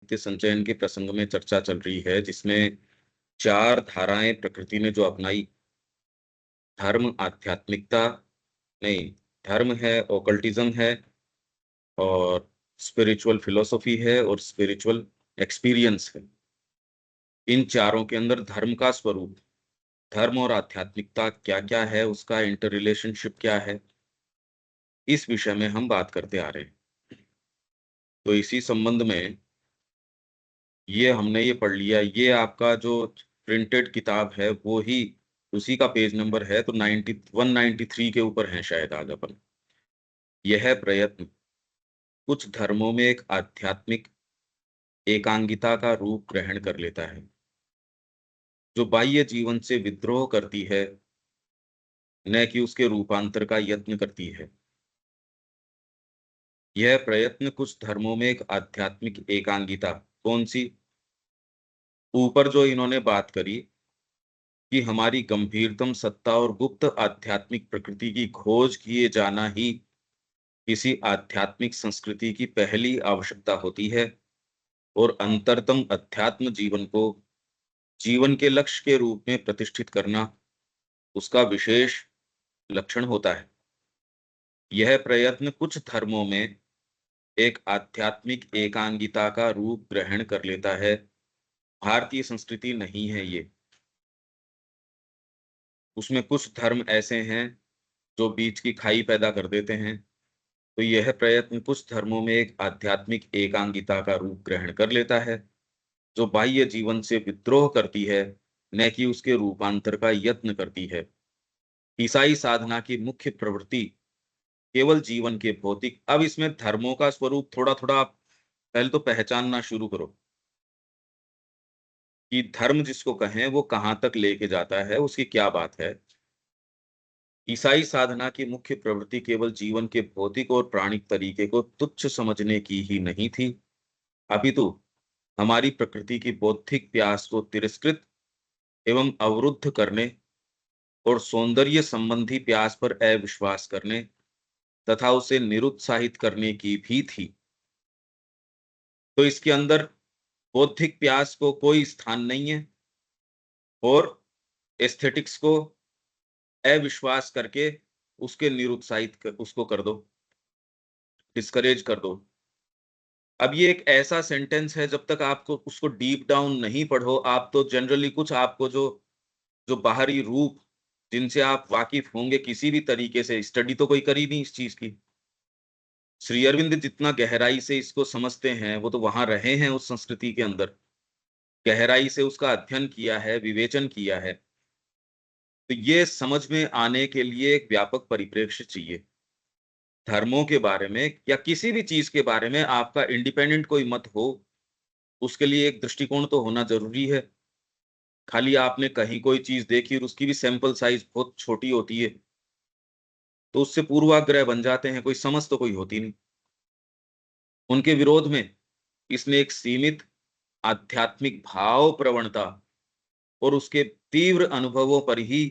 साहित्य संचयन के प्रसंग में चर्चा चल रही है, जिसमें चार धाराएं प्रकृति ने जो अपनाई। धर्म, आध्यात्मिकता, नहीं, धर्म है, ओकल्टिज्म है, और स्पिरिचुअल फिलोसॉफी है, और स्पिरिचुअल एक्सपीरियंस है। इन चारों के अंदर धर्म का स्वरूप, धर्म और आध्यात्मिकता क्या क्या है, उसका इंटर रिलेशनशिप क्या है, इस विषय में हम बात करते आ रहे हैं। तो इसी संबंध में ये हमने ये पढ़ लिया, ये आपका जो प्रिंटेड किताब है वो ही उसी का पेज नंबर है, तो 193 के ऊपर है शायद आज अपन। यह प्रयत्न कुछ धर्मों में एक आध्यात्मिक एकांगिता का रूप ग्रहण कर लेता है, जो बाह्य जीवन से विद्रोह करती है, न कि उसके रूपांतर का यत्न करती है। यह प्रयत्न कुछ धर्मों में एक आध्यात्मिक एकांगिता, कौन सी? ऊपर जो इन्होंने बात करी कि हमारी गंभीरतम सत्ता और गुप्त आध्यात्मिक प्रकृति की खोज किए जाना ही किसी आध्यात्मिक संस्कृति की पहली आवश्यकता होती है, और अंतरतम अध्यात्म जीवन को जीवन के लक्ष्य के रूप में प्रतिष्ठित करना उसका विशेष लक्षण होता है। यह प्रयत्न कुछ धर्मों में एक आध्यात्मिक एकांगिता का रूप ग्रहण कर लेता है। भारतीय संस्कृति नहीं है ये। उसमें कुछ धर्म ऐसे हैं जो बीच की खाई पैदा कर देते हैं। तो यह प्रयत्न कुछ धर्मों में एक आध्यात्मिक एकांगिता का रूप ग्रहण कर लेता है, जो बाह्य जीवन से विद्रोह करती है, न कि उसके रूपांतर का यत्न करती है। ईसाई साधना की मुख्य प्रवृत्ति केवल जीवन के भौतिक, अब इसमें धर्मों का स्वरूप थोड़ा थोड़ा आप पहले तो पहचानना शुरू करो कि धर्म जिसको कहें वो कहां तक लेके जाता है, उसकी क्या बात है। ईसाई साधना की मुख्य प्रवृत्ति केवल जीवन के भौतिक और प्राणिक तरीके को तुच्छ समझने की ही नहीं थी, अपितु हमारी प्रकृति की बौद्धिक प्यास को तिरस्कृत एवं अवरुद्ध करने और सौंदर्य संबंधी प्यास पर अविश्वास करने तथा उसे निरुत्साहित करने की भी थी। तो इसके अंदर बौद्धिक प्यास को कोई स्थान नहीं है, और एस्थेटिक्स को अविश्वास करके उसके उसको कर दो, डिस्करेज कर दो। अब ये एक ऐसा सेंटेंस है, जब तक आपको उसको डीप डाउन नहीं पढ़ो, आप तो जनरली कुछ आपको जो जो बाहरी रूप जिनसे आप वाकिफ होंगे किसी भी तरीके से, स्टडी तो कोई करी नहीं इस चीज की। श्री अरविंद जितना गहराई से इसको समझते हैं, वो तो वहां रहे हैं उस संस्कृति के अंदर, गहराई से उसका अध्ययन किया है, विवेचन किया है। तो ये समझ में आने के लिए एक व्यापक परिप्रेक्ष्य चाहिए। धर्मों के बारे में या किसी भी चीज के बारे में आपका इंडिपेंडेंट कोई मत हो, उसके लिए एक दृष्टिकोण तो होना जरूरी है। खाली आपने कहीं कोई चीज देखी और उसकी भी सैंपल साइज बहुत छोटी होती है, तो उससे पूर्वाग्रह बन जाते हैं, कोई समझ तो कोई होती नहीं। उनके विरोध में इसने एक सीमित आध्यात्मिक भाव प्रवणता और उसके तीव्र अनुभवों पर ही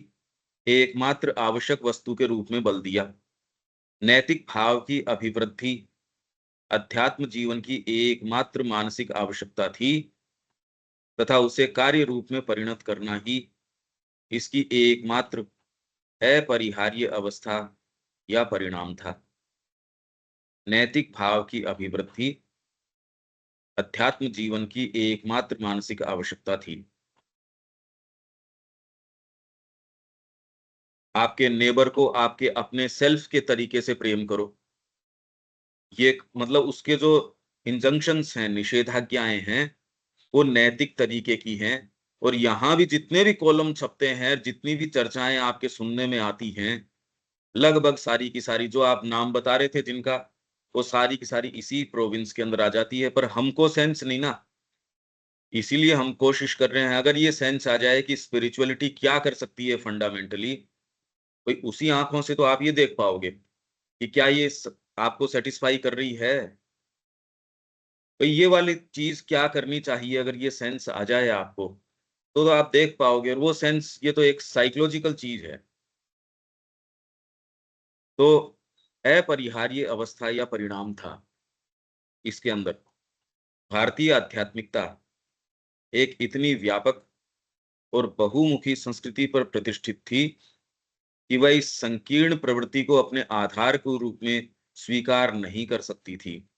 एकमात्र आवश्यक वस्तु के रूप में बल दिया। नैतिक भाव की अभिवृद्धि अध्यात्म जीवन की एकमात्र मानसिक आवश्यकता थी, तथा उसे कार्य रूप में परिणत करना ही इसकी एकमात्र अपरिहार्य अवस्था या परिणाम था। नैतिक भाव की अभिवृद्धि अध्यात्म जीवन की एकमात्र मानसिक आवश्यकता थी। आपके नेबर को आपके अपने सेल्फ के तरीके से प्रेम करो, ये मतलब उसके जो इंजंक्शंस हैं, निषेधाज्ञाएं हैं, वो नैतिक तरीके की हैं। और यहां भी जितने भी कॉलम छपते हैं, जितनी भी चर्चाएं आपके सुनने में आती हैं, लगभग सारी की सारी जो आप नाम बता रहे थे जिनका, वो सारी की सारी इसी प्रोविंस के अंदर आ जाती है। पर हमको सेंस नहीं ना, इसीलिए हम कोशिश कर रहे हैं, अगर ये सेंस आ जाए कि स्पिरिचुअलिटी क्या कर सकती है फंडामेंटली, भाई उसी आंखों से तो आप ये देख पाओगे कि क्या ये आपको सेटिस्फाई कर रही है। तो ये वाली चीज क्या करनी चाहिए, अगर ये सेंस आ जाए आपको, तो आप देख पाओगे। और वो सेंस, ये तो एक साइकोलॉजिकल चीज है। तो अपरिहार्य अवस्था या परिणाम था इसके अंदर। भारतीय आध्यात्मिकता एक इतनी व्यापक और बहुमुखी संस्कृति पर प्रतिष्ठित थी कि वह इस संकीर्ण प्रवृत्ति को अपने आधार के रूप में स्वीकार नहीं कर सकती थी।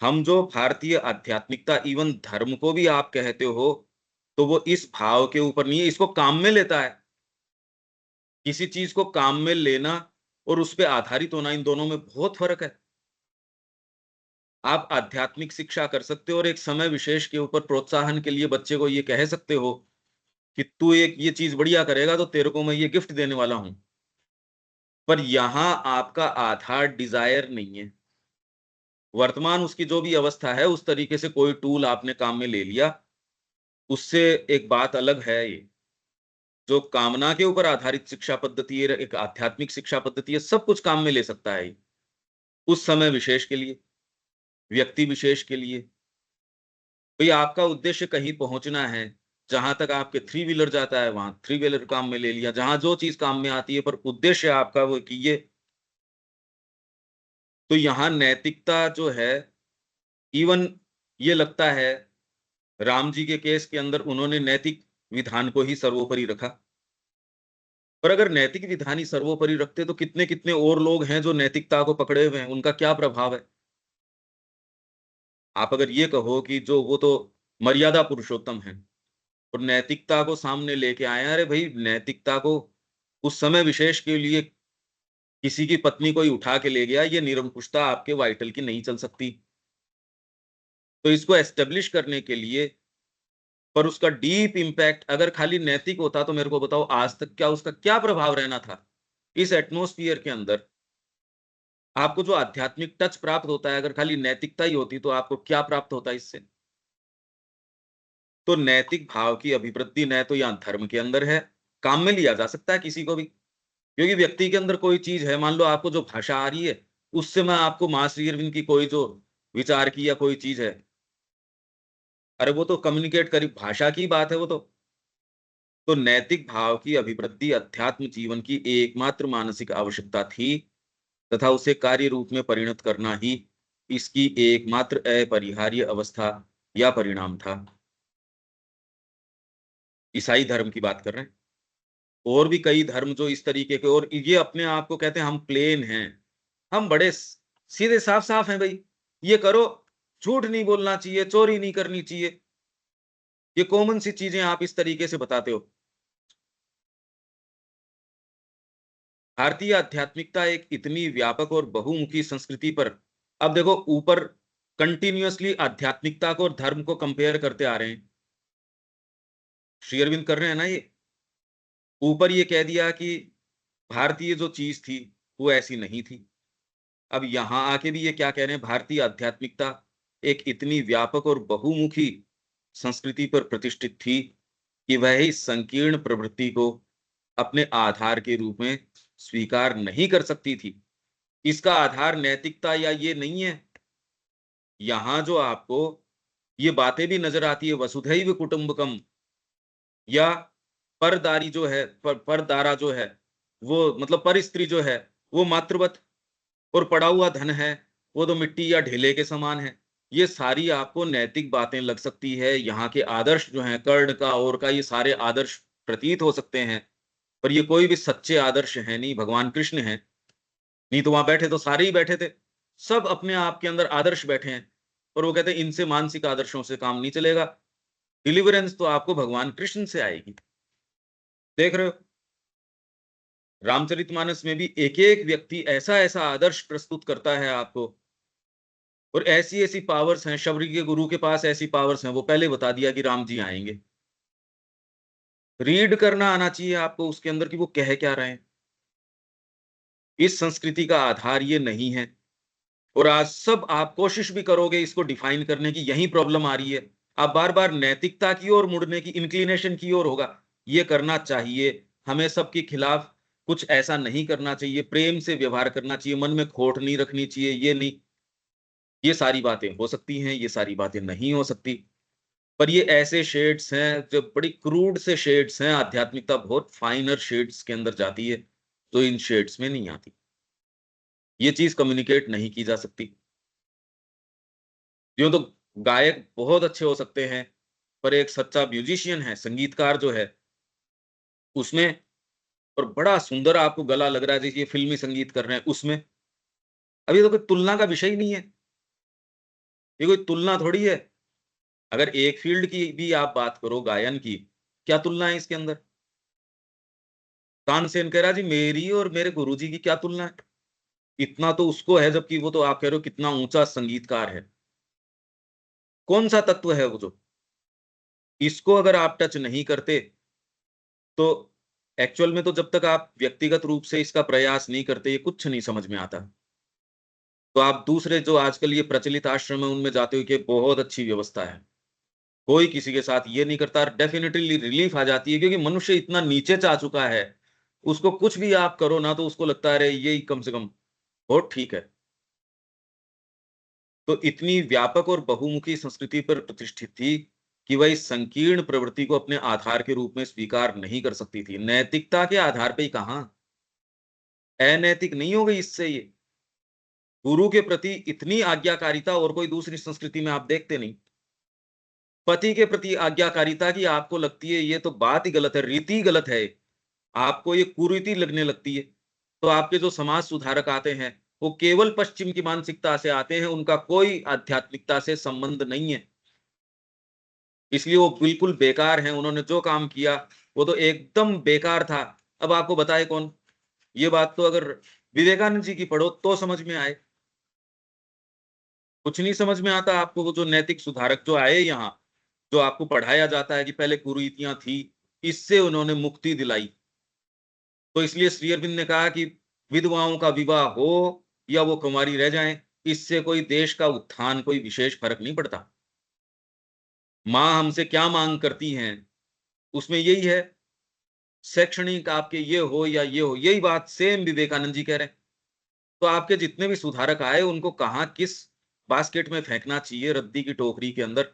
हम जो भारतीय आध्यात्मिकता इवन धर्म को भी आप कहते हो, तो वो इस भाव के ऊपर नहीं है, इसको काम में लेता है। किसी चीज को काम में लेना और उस पे आधारित होना, इन दोनों में बहुत फर्क है। आप आध्यात्मिक शिक्षा कर सकते हो और एक समय विशेष के ऊपर प्रोत्साहन के लिए बच्चे को ये कह सकते हो कि तू एक ये चीज बढ़िया करेगा तो तेरे को मैं ये गिफ्ट देने वाला हूं। पर यहां आपका आधार डिजायर नहीं है। वर्तमान उसकी जो भी अवस्था है, उस तरीके से कोई टूल आपने काम में ले लिया, उससे एक बात अलग है ये। जो कामना के ऊपर आधारित शिक्षा पद्धति है, एक आध्यात्मिक शिक्षा पद्धति है, सब कुछ काम में ले सकता है ये। उस समय विशेष के लिए, व्यक्ति विशेष के लिए। भई आपका उद्देश्य कहीं पहुँचना है, जहाँ तक आपके थ्री व्हीलर जाता है, वहाँ थ्री व्हीलर काम में ले लिया, जहाँ जो चीज़ काम में आती है, पर उद्देश्य आपका वो कि ये। तो यहाँ नैतिकता जो है, इवन ये लगता है राम जी के केस के अंदर उन्होंने नैतिक विधान को ही सर्वोपरि रखा। पर अगर नैतिक विधान ही सर्वोपरि रखते तो कितने-कितने और लोग हैं जो नैतिकता को पकड़े हुए हैं, उनका क्या प्रभाव है? आप अगर ये कहो कि जो वो तो मर्यादा पुरुषोत्तम हैं और नैतिकता को सामने लेके आए हैं, अरे भई नैतिकता को उस समय विशेष के लिए किसी की पत्नी कोई उठा के ले गया, ये निरंकुशता आपके वाइटल की नहीं चल सकती। तो इसको एस्टेब्लिश करने के लिए, पर उसका डीप इम्पैक्ट अगर खाली नैतिक होता तो मेरे को बताओ आज तक क्या उसका क्या प्रभाव रहना था? इस एटमॉस्फियर के अंदर आपको जो आध्यात्मिक टच प्राप्त होता है, अगर खाली नैतिकता ही होती तो आपको क्या प्राप्त होता इससे? तो नैतिक भाव की अभिवृद्धि न तो यहाँ धर्म के अंदर है, काम में लिया जा सकता है किसी को भी। क्योंकि व्यक्ति के अंदर कोई चीज़ है, मान लो आपको जो भाषा आ रही है, उससे मैं आपको माँ श्री अरविंद की कोई जो विचार की या कोई चीज़ है, अरे वो तो कम्युनिकेट करी भाषा की बात है वो तो। तो नैतिक भाव की अभिवृद्धि अध्यात्म जीवन की एकमात्र मानसिक आवश्यकता थी तथा उसे कार्य रूप में परिणत करना ही इसकी एकमात्र अपरिहार्य अवस्था या परिणाम था। ईसाई धर्म की बात कर रहे हैं। और भी कई धर्म जो इस तरीके के, और ये अपने आप को कहते हैं हम प्लेन हैं, हम बड़े सीधे साफ-साफ हैं भई। ये करो, झूठ नहीं बोलना चाहिए, चोरी नहीं करनी चाहिए। ये कॉमन सी चीज़ें आप इस तरीके से बताते हो। भारतीय आध्यात्मिकता एक इतनी व्यापक और बहुमुखी संस्कृति पर, अब देखो ऊपर कंटीन्यूअसली आध्यात्मिकता को और धर्म को कंपेयर करते आ रहे हैं। श्री अरविंद कर रहे हैं ना ये। ऊपर ये कह दिया कि भारतीय जो चीज़ थी, वो ऐसी नहीं थी। अब यहाँ आके भी ये क्या कह रहे हैं, भारतीय आध्यात्मिकता एक इतनी व्यापक और बहुमुखी संस्कृति पर प्रतिष्ठित थी कि वह इस संकीर्ण प्रवृत्ति को अपने आधार के रूप में स्वीकार नहीं कर सकती थी। इसका आधार नैतिकता या ये नहीं है। यहाँ जो आपको ये बातें भी नज़र आती है, वसुधैव कुटुम्बकम, या परदारी जो है, परदारा जो है, वो मतलब पर स्त्री जो है, वो मातृवत, और पड़ा हुआ धन है, वो तो मिट्टी या ढेले के समान है। ये सारी आपको नैतिक बातें लग सकती है, यहाँ के आदर्श जो हैं, कर्ण का, और का, ये सारे आदर्श प्रतीत हो सकते हैं, पर ये कोई भी सच्चे आदर्श हैं नहीं, भगवान कृष्ण हैं। नहीं तो वहाँ बैठे तो सारे ही बैठे थे। सब अपने आप के अंदर आदर्श बैठे हैं, और वो कहते हैं इनसे मानसिक आदर्शों से काम नहीं चलेगा। डिलीवरेंस तो आपको भगवान कृष्ण से आएगी। देख रहे हो? रामचरितमानस में भी एक-एक व्यक्ति ऐसा-ऐसा आदर्श प्रस्तुत करता है आपको, और ऐसी-ऐसी पावर्स हैं, शबरी के गुरु के पास ऐसी पावर्स हैं, वो पहले बता दिया कि राम जी आएँगे। रीड करना आना चाहिए आपको उसके अंदर कि वो कह क्या रहे हैं। इस संस्कृति का आधार ये नहीं है, और आज सब आप कोशिश भी करोगे इसको डिफाइन करने की, यही प्रॉब्लम आ रही है। आप बार-बार नैतिकता की ओर मुड़ने की, इंक्लिनेशन की ओर होगा। ये करना चाहिए, हमें सबके खिलाफ कुछ ऐसा नहीं करना चाहिए, प्रेम से व्यवहार करना चाहिए, मन में खोट नहीं रखनी चाहिए, ये नहीं। ये सारी बातें हो सकती हैं, ये सारी बातें नहीं हो सकती। पर ये ऐसे शेड्स हैं जो बड़ी क्रूड से शेड्स हैं, आध्यात्मिकता बहुत फाइनर शेड्स के अंदर जाती है, जो इन शेड्स में नहीं आती। ये चीज़ कम्युनिकेट नहीं की जा सकती। यूं तो गायक बहुत अच्छे हो सकते हैं, पर एक सच्चा म्यूजिशियन है, संगीतकार जो है, उसमें और बड़ा सुंदर आपको गला लग रहा है, जैसे ये फ़िल्मी संगीत कर रहे हैं, उसमें। अब ये तो कोई तुलना का विषय ही नहीं है, ये कोई तुलना थोड़ी है। अगर एक फ़ील्ड की भी आप बात करो गायन की, क्या तुलना है इसके अंदर? तानसेन कह रहा है जी मेरी और मेरे गुरुजी की क्या तुलना है? इतना तो उसको है जबकि वो तो आप कह रहे हो कितना ऊँचा संगीतकार है। कौन-सा तत्व है वो जो? इसको अगर आप टच नहीं करते, तो एक्चुअल में तो जब तक आप व्यक्तिगत रूप से इसका प्रयास नहीं करते, ये कुछ नहीं समझ में आता। तो आप दूसरे जो आजकल ये प्रचलित आश्रम है, उनमें जाते हो कि बहुत अच्छी व्यवस्था है। कोई किसी के साथ ये नहीं करता, डेफ़िनिटली रिलीफ़ आ जाती है क्योंकि मनुष्य इतना नीचे जा चुका है, उसको कुछ भी आप करो ना तो उसको लगता है अरे ये ही कम से कम बहुत ठीक है। तो इतनी व्यापक और बहुमुखी संस्कृति पर प्रतिष्ठित थी कि वह इस संकीर्ण प्रवृत्ति को अपने आधार के रूप में स्वीकार नहीं कर सकती थी। नैतिकता के आधार पे ही कहाँ, अनैतिक नहीं हो गई इससे ये। गुरु के प्रति इतनी आज्ञाकारिता और कोई दूसरी संस्कृति में आप देखते नहीं। पति के प्रति आज्ञाकारिता की आपको लगती है ये तो बात ही गलत है, रीति ही गलत है। आपको ये कुरीति लगने लगती है। तो आपके जो समाज सुधारक आते हैं, वो केवल पश्चिम की मानसिकता से आते हैं, उनका कोई आध्यात्मिकता से संबंध नहीं है। इसलिए वो बिल्कुल बेकार हैं, उन्होंने जो काम किया, वो तो एकदम बेकार था। अब आपको बताए कौन? ये बात तो अगर विवेकानंद जी की पढ़ो तो समझ में आए। कुछ नहीं समझ में आता आपको वो जो नैतिक सुधारक जो आए यहाँ, जो आपको पढ़ाया जाता है कि पहले कुरीतियाँ थी, इससे उन्होंने मुक्ति दिलाई। तो इसलिए श्री अरविंद ने कहा कि विधवाओं का विवाह हो या वो कुँवारी रह जाएँ, इससे कोई देश का उत्थान कोई विशेष फ़र्क नहीं पड़ता। माँ हमसे क्या माँग करती हैं, उसमें यही है, शैक्षणिक आपके ये हो या ये हो, यही बात सेम विवेकानंद जी कह रहे हैं। तो आपके जितने भी सुधारक आए, उनको कहाँ किस बास्केट में फेंकना चाहिए, रद्दी की टोकरी के अंदर।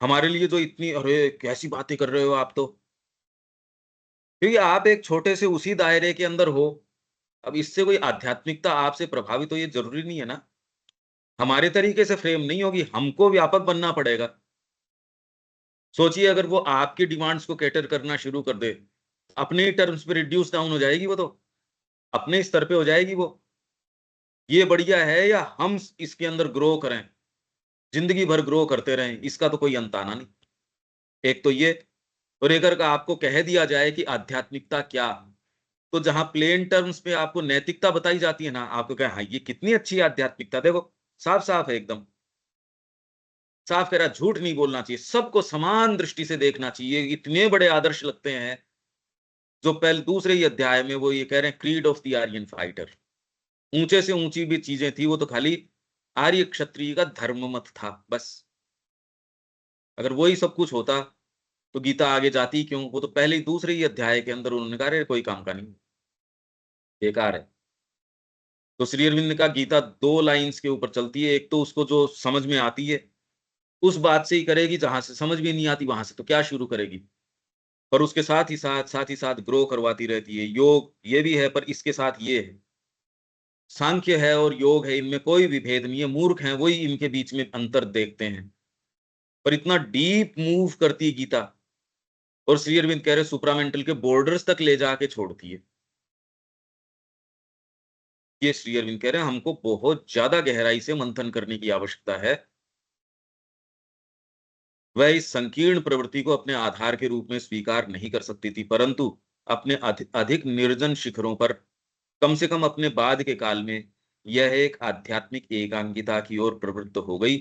हमारे लिए जो इतनी अरे! कैसी बातें कर रहे हो आप तो। क्योंकि आप एक छोटे से उसी दायरे के अंदर हो। अब इससे कोई आध्यात्मिकता आपसे प्रभावित हो ये ज़रूरी नहीं है ना। हमारे तरीके से फ्रेम नहीं होगी, हमको व्यापक बनना पड़ेगा। सोचिए अगर वो आपकी डिमांड्स को कैटर करना शुरू कर दे, अपने ही टर्म्स पे रिड्यूस डाउन हो जाएगी वो तो, अपने स्तर पे हो जाएगी वो। ये बढ़िया है या हम इसके अंदर ग्रो करें, ज़िंदगी भर ग्रो करते रहें, इसका तो कोई अंत आना नहीं। एक तो ये और एक अगर आपको कह दिया जाए कि आध्यात्मिकता क्या? तो जहाँ प्लेन टर्म्स पे आपको नैतिकता बताई जाती है ना, आपको कहें हाँ, ये कितनी अच्छी आध्यात्मिकता देखो, साफ-साफ है एकदम। साफ कह रहा है, झूठ नहीं बोलना चाहिए, सबको समान दृष्टि से देखना चाहिए। इतने बड़े आदर्श लगते हैं, जो पहले दूसरे ही अध्याय में वो ये कह रहे हैं creed of the Aryan fighter. ऊँचे से ऊँची भी चीज़ें थी, वो तो खाली आर्य क्षत्रिय का धर्ममत था, बस। अगर वही सब कुछ होता, तो गीता आगे जाती क्यों? वो तो पहले ही दूसरे ही अध्याय के अंदर उन्होंने कहा, अरे कोई काम का नहीं, बेकार है। तो श्री अरविंद ने कहा गीता 2 लाइन्स के ऊपर चलती है, एक तो उसको जो समझ में आती है, उस बात से ही करेगी, जहाँ से समझ में नहीं आती, वहाँ से तो क्या शुरू करेगी? पर उसके साथ ही साथ ग्रो करवाती रहती है। योग ये भी है, पर इसके साथ ये है। सांख्य है और योग है, इनमें कोई विभेद नहीं है, मूर्ख हैं वही इनके बीच में अंतर देखते हैं। पर इतना डीप मूव करती है गीता और श्री अरविंद कह रहे सुप्रामेंटल के बॉर्डर्स तक ले जाके छोड़ती है। ये श्री अरविंद कह रहे हैं हमको बहुत ज्यादा गहराई से मंथन करने की आवश्यकता है। वह इस संकीर्ण प्रवृत्ति को अपने आधार के रूप में स्वीकार नहीं कर सकती थी, परंतु अपने अधिक निर्जन शिखरों पर कम से कम अपने बाद के काल में यह एक आध्यात्मिक एकांकिता की ओर प्रवृत्त हो गई,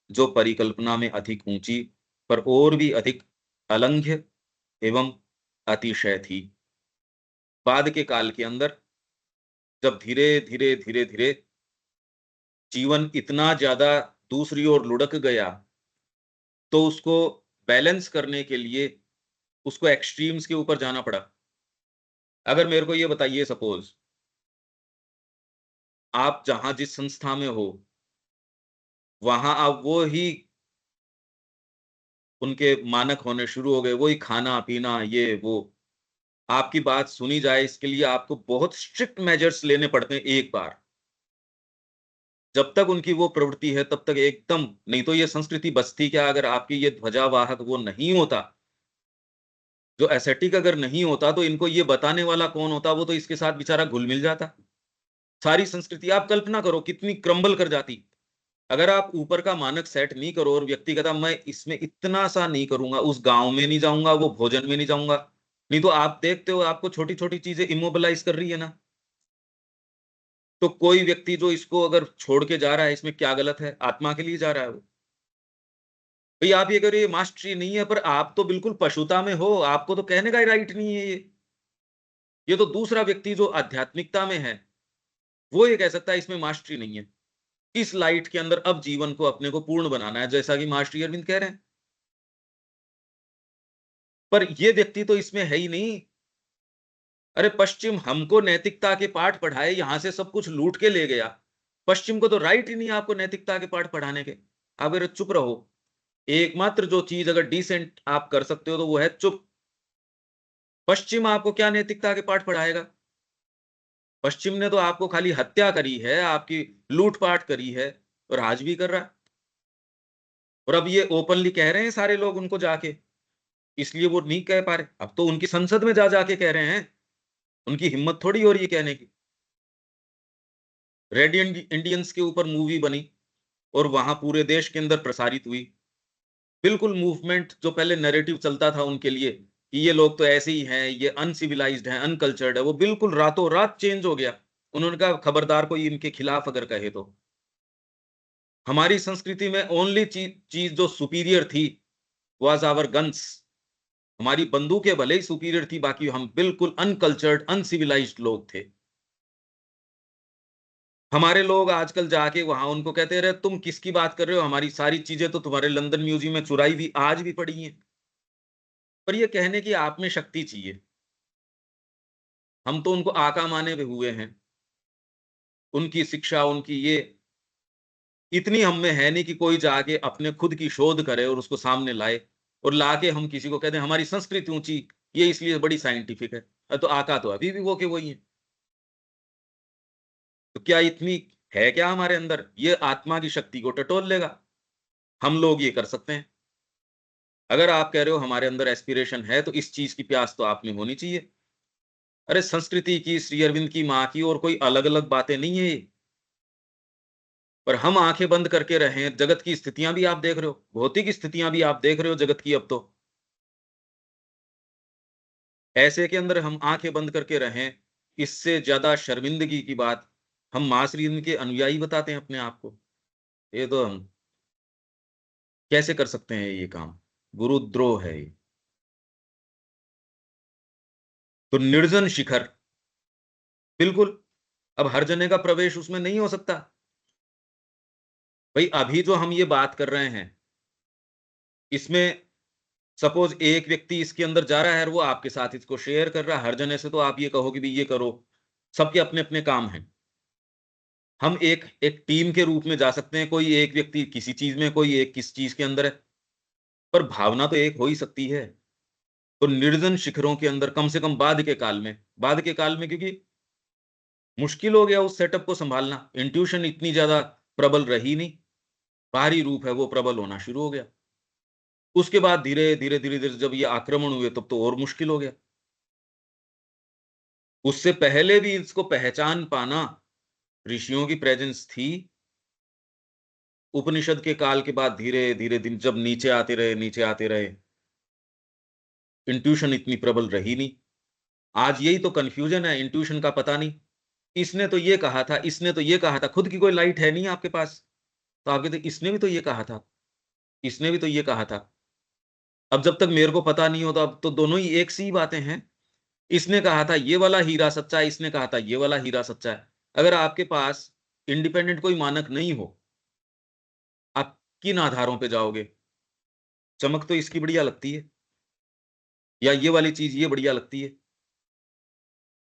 जो परिकल्पना में अधिक ऊंची पर और भी अधिक अलंघ्य एवं अतिशय थी। बाद के काल के अंदर जब धीरे धीरे जीवन इतना ज्यादा दूसरी ओर लुढ़क गया, तो उसको बैलेंस करने के लिए उसको एक्सट्रीम्स के ऊपर जाना पड़ा। अगर मेरे को ये बताइए सपोज आप जहां जिस संस्था में हो, वहां आप वो ही उनके मानक होने शुरू हो गए, वही खाना-पीना ये वो। आपकी बात सुनी जाए इसके लिए आपको बहुत स्ट्रिक्ट मेजर्स लेने पड़ते हैं एक बार। जब तक उनकी वो प्रवृत्ति है तब तक एकदम, नहीं तो ये संस्कृति बचती क्या अगर आपकी ये ध्वजावाहक वो नहीं होता, जो एसेटिक अगर नहीं होता तो इनको ये बताने वाला कौन होता, वो तो इसके साथ बेचारा घुल मिल जाता। सारी संस्कृति आप कल्पना करो कितनी क्रम्बल कर जाती। अगर आप ऊपर का मानक सेट नहीं करो और व्यक्ति कहता मैं इसमें इतना सा नहीं करूंगा, उस गांव में नहीं जाऊंगा, वो भोजन में नहीं जाऊंगा, नहीं तो आप देखते हो आपको छोटी छोटी चीजें इमोबिलाइज कर रही है ना। तो कोई व्यक्ति जो इसको अगर छोड़ के जा रहा है, इसमें क्या गलत है? आत्मा के लिए जा रहा है वो। भाई आप ये करिए, मास्टरी नहीं है, पर आप तो बिल्कुल पशुता में हो, आपको तो कहने का ही राइट नहीं है ये तो दूसरा व्यक्ति जो आध्यात्मिकता में है वो ये कह सकता है इसमें मास्टरी नहीं है। इस लाइट के अंदर अब जीवन को अपने को पूर्ण बनाना है, जैसा कि मास्टर अरविंद कह रहे हैं। पर ये व्यक्ति तो इसमें है ही नहीं। अरे पश्चिम हमको नैतिकता के पाठ पढ़ाए, यहां से सब कुछ लूट के ले गया। पश्चिम को तो राइट ही नहीं है आपको नैतिकता के पाठ पढ़ाने के। आप अगर चुप रहो, एकमात्र जो चीज अगर डिसेंट आप कर सकते हो तो वो है चुप। पश्चिम आपको क्या नैतिकता के पाठ पढ़ाएगा? पश्चिम ने तो आपको खाली हत्या करी है, आपकी लूटपाट करी है, और आज भी कर रहा है। और अब ये ओपनली कह रहे हैं सारे लोग उनको जाके, इसलिए वो नहीं कह पा रहे। अब तो उनकी संसद में जा जाके कह रहे हैं, उनकी हिम्मत थोड़ी हो रही है कहने की। रेड इंडियंस के ऊपर मूवी बनी और वहां पूरे देश के अंदर प्रसारित हुई। बिल्कुल मूवमेंट जो पहले नैरेटिव चलता था उनके लिए कि ये लोग तो ऐसे ही हैं, ये अनसिविलाइज्ड हैं, अनकल्चर्ड है, वो बिल्कुल रातों रात चेंज हो गया। उन्होंने कहा खबरदार कोई इनके खिलाफ अगर कहे तो। हमारी संस्कृति में ओनली चीज जो सुपीरियर थी वाज आवर गन्स। हमारी बंदूकें भले ही सुपीरियर थी, बाकी हम बिल्कुल अनकल्चर्ड अनसिविलाइज्ड लोग थे। हमारे लोग आजकल जाके वहां उनको कहते रहे तुम किसकी बात कर रहे हो, हमारी सारी चीजें तो तुम्हारे लंदन म्यूजियम में चुराई हुई आज भी पड़ी हैं। पर ये कहने की आप में शक्ति चाहिए। हम तो उनको आका माने हुए हैं। उनकी शिक्षा, उनकी ये इतनी हम में है नहीं कि कोई जाके अपने खुद की शोध करे और उसको सामने लाए और लाके हम किसी को कहते हैं हमारी संस्कृति ऊंची, ये इसलिए बड़ी साइंटिफिक है। तो आका तो अभी भी वो के वही है। तो क्या इतनी है क्या हमारे अंदर? ये आत्मा की शक्ति को टटोल लेगा। हम लोग ये कर सकते हैं। अगर आप कह रहे हो हमारे अंदर एस्पिरेशन है, तो इस चीज की प्यास तो आप में होनी चाहिए। अरे संस्कृति की, श्री अरविंद की, माँ की, और कोई अलग अलग बातें नहीं है ये। पर हम आंखें बंद करके रहें, जगत की स्थितियां भी आप देख रहे हो, भौतिक स्थितियां भी आप देख रहे हो जगत की। अब तो ऐसे के अंदर हम आंखें बंद करके रहें, इससे ज्यादा शर्मिंदगी की बात हम माँ श्री अरविंद के अनुयायी बताते हैं अपने आप को। ये तो हम कैसे कर सकते हैं ये काम? गुरुद्रोह है ये। तो निर्जन शिखर, बिल्कुल। अब हर जने का प्रवेश उसमें नहीं हो सकता। भाई अभी जो हम ये बात कर रहे हैं, इसमें सपोज एक व्यक्ति इसके अंदर जा रहा है और वो आपके साथ इसको शेयर कर रहा है, हर जने से तो आप ये कहो कि भाई ये करो। सबके अपने अपने काम हैं। हम एक एक टीम के रूप में जा सकते हैं, कोई एक व्यक्ति किसी चीज में, कोई एक किस चीज के अंदर है, पर भावना तो एक हो ही सकती है। तो निर्जन शिखरों के अंदर कम से कम बाद के काल में, बाद के काल में, क्योंकि मुश्किल हो गया उस सेटअप को संभालना, इंट्यूशन इतनी ज्यादा प्रबल रही नहीं, बाहरी रूप है वो प्रबल होना शुरू हो गया। उसके बाद धीरे धीरे धीरे धीरे जब ये आक्रमण हुए तब तो और मुश्किल हो गया। उससे पहले भी इसको पहचान पाना, ऋषियों की प्रेजेंस थी। उपनिषद के काल के बाद धीरे धीरे दिन जब नीचे आते रहे, नीचे आते रहे, इंट्यूशन इतनी प्रबल रही नहीं। आज यही तो कंफ्यूजन है, इंट्यूशन का पता नहीं। इसने तो ये कहा था, इसने तो ये कहा था, खुद की कोई लाइट है नहीं आपके पास, तो आप कहते इसने भी तो ये कहा था, इसने भी तो ये कहा था। अब जब तक मेरे को पता नहीं होता, अब तो दोनों ही एक सी ही बातें हैं। इसने कहा था ये वाला हीरा सच्चा है, इसने कहा था ये वाला हीरा सच्चा है। अगर आपके पास इंडिपेंडेंट कोई मानक नहीं हो, आप किन आधारों पे जाओगे? चमक तो इसकी बढ़िया लगती है, या ये वाली चीज ये बढ़िया लगती है।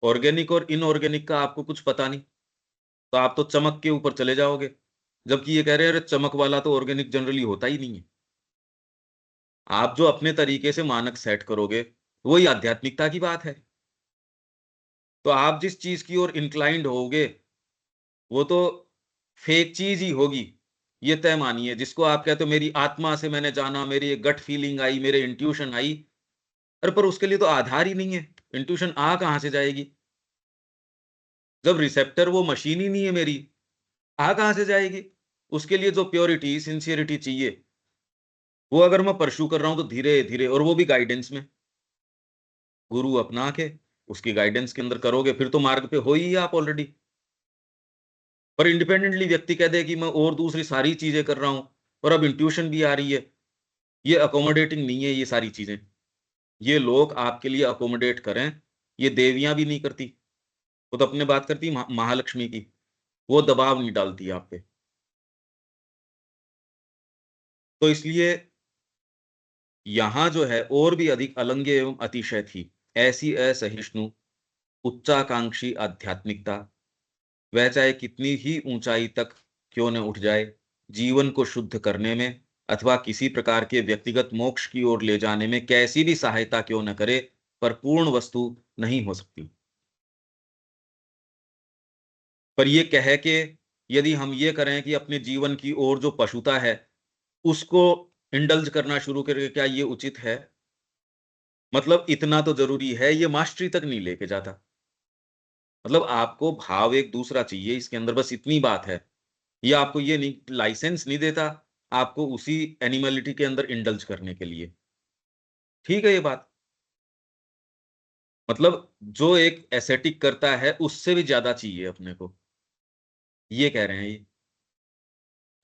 ऑर्गेनिक और इनऑर्गेनिक का आपको कुछ पता नहीं, तो आप तो चमक के ऊपर चले जाओगे। जबकि ये कह रहे हैं अरे चमक वाला तो ऑर्गेनिक जनरली होता ही नहीं है। आप जो अपने तरीके से मानक सेट करोगे, वही आध्यात्मिकता की बात है। तो आप जिस चीज की ओर इंक्लाइंड होगे, वो तो फेक चीज ही होगी, ये तय मानिए। जिसको आप कहते हो मेरी आत्मा से मैंने जाना, मेरी एक गट फीलिंग आई, मेरे इंट्यूशन आई, अरे पर उसके लिए तो आधार ही नहीं है। इंट्यूशन आ कहां से जाएगी जब रिसेप्टर वो मशीन ही नहीं है मेरी, आ कहां से जाएगी? उसके लिए जो प्योरिटी सिंसियरिटी चाहिए, वो अगर मैं परस्यू कर रहा हूं तो धीरे धीरे, और वो भी गाइडेंस में, गुरु अपना के उसकी गाइडेंस के अंदर करोगे, फिर तो मार्ग पे हो ही आप ऑलरेडी। पर इंडिपेंडेंटली व्यक्ति कह दे कि मैं और दूसरी सारी चीजें कर रहा हूं और अब इंट्यूशन भी आ रही है, ये अकोमोडेटिंग नहीं है। ये सारी चीजें ये लोग आपके लिए अकोमोडेट करें, ये देवियां भी नहीं करती। वो तो अपने बात करती महालक्ष्मी की, वो दबाव नहीं डालती आप पे। तो इसलिए यहां जो है और भी अधिक अलंघ्य एवं अतिशय थी ऐसी असहिष्णु उच्चाकांक्षी आध्यात्मिकता, वह चाहे कितनी ही ऊंचाई तक क्यों न उठ जाए, जीवन को शुद्ध करने में अथवा किसी प्रकार के व्यक्तिगत मोक्ष की ओर ले जाने में कैसी भी सहायता क्यों न करे, पर पूर्ण वस्तु नहीं हो सकती। पर ये कह के यदि हम ये करें कि अपने जीवन की ओर जो पशुता है उसको इंडल्ज करना शुरू करें, क्या ये उचित है? मतलब इतना तो जरूरी है, ये मास्टरी तक नहीं लेके जाता। मतलब आपको भाव एक दूसरा चाहिए इसके अंदर, बस इतनी बात है। ये आपको ये नहीं लाइसेंस नहीं देता आपको उसी एनिमलिटी के अंदर इंडल्ज करने के लिए। ठीक है ये बात। मतलब जो एक एसेटिक करता है उससे भी ज्यादा चाहिए अपने को, ये कह रहे हैं ये।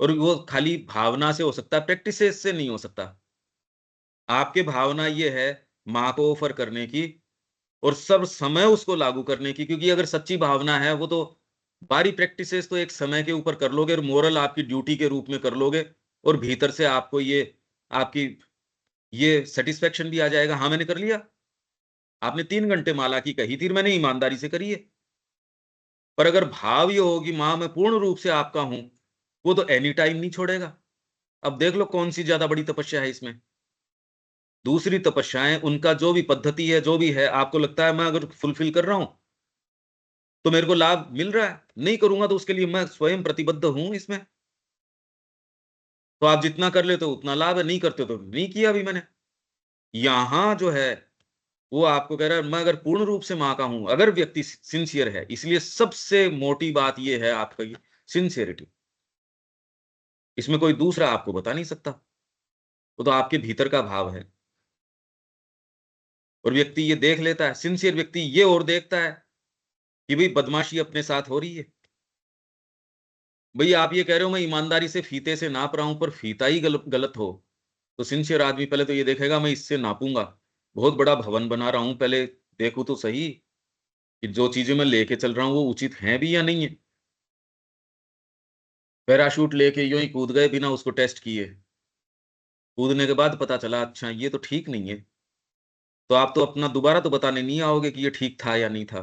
और वो खाली भावना से हो सकता है, प्रैक्टिस से नहीं हो सकता। आपके भावना ये है माँ को ऑफर करने की और सब समय उसको लागू करने की, क्योंकि अगर सच्ची भावना है वो तो बारी प्रैक्टिसेस तो एक समय के ऊपर कर लोगे और मोरल आपकी ड्यूटी के रूप में कर लोगे, और भीतर से आपको ये आपकी ये सेटिस्फेक्शन भी आ जाएगा, हाँ मैंने कर लिया। आपने 3 घंटे माला की कही थी, मैंने ईमानदारी से करी है। पर अगर भाव ये हो कि माँ मैं पूर्ण रूप से आपका हूं, वो तो एनी टाइम नहीं छोड़ेगा। अब देख लो कौन सी ज्यादा बड़ी तपस्या है इसमें। दूसरी तपस्याएं उनका जो भी पद्धति है जो भी है, आपको लगता है मैं अगर फुलफिल कर रहा हूं तो मेरे को लाभ मिल रहा है, नहीं करूंगा तो उसके लिए मैं स्वयं प्रतिबद्ध हूं इसमें। तो आप जितना कर लेते हो उतना लाभ है, नहीं करते हो तो नहीं किया अभी मैंने। यहां जो है वो आपको कह रहा है मैं अगर पूर्ण रूप से मां का हूं, अगर व्यक्ति सिंसियर है, इसलिए सबसे मोटी बात ये है आपका सिंसियरिटी। इसमें कोई दूसरा आपको बता नहीं सकता, वो तो आपके भीतर का भाव है। और व्यक्ति ये देख लेता है, सिंसियर व्यक्ति ये और देखता है कि भाई बदमाशी अपने साथ हो रही है। भई आप ये कह रहे हो मैं ईमानदारी से फीते से नाप रहा हूँ, पर फीता ही गलत हो, तो सिंसियर आदमी पहले तो ये देखेगा मैं इससे नापूँगा। बहुत बड़ा भवन बना रहा हूँ, पहले देखूँ तो सही कि जो चीज़ें मैं लेके चल रहा हूँ वो उचित हैं भी या नहीं है। पैराशूट लेके यूँ ही कूद गए बिना उसको टेस्ट किए। कूदने के बाद पता चला अच्छा ये तो ठीक नहीं है। तो आप तो अपना दोबारा तो बताने नहीं आओगे कि ये ठीक था या नहीं था।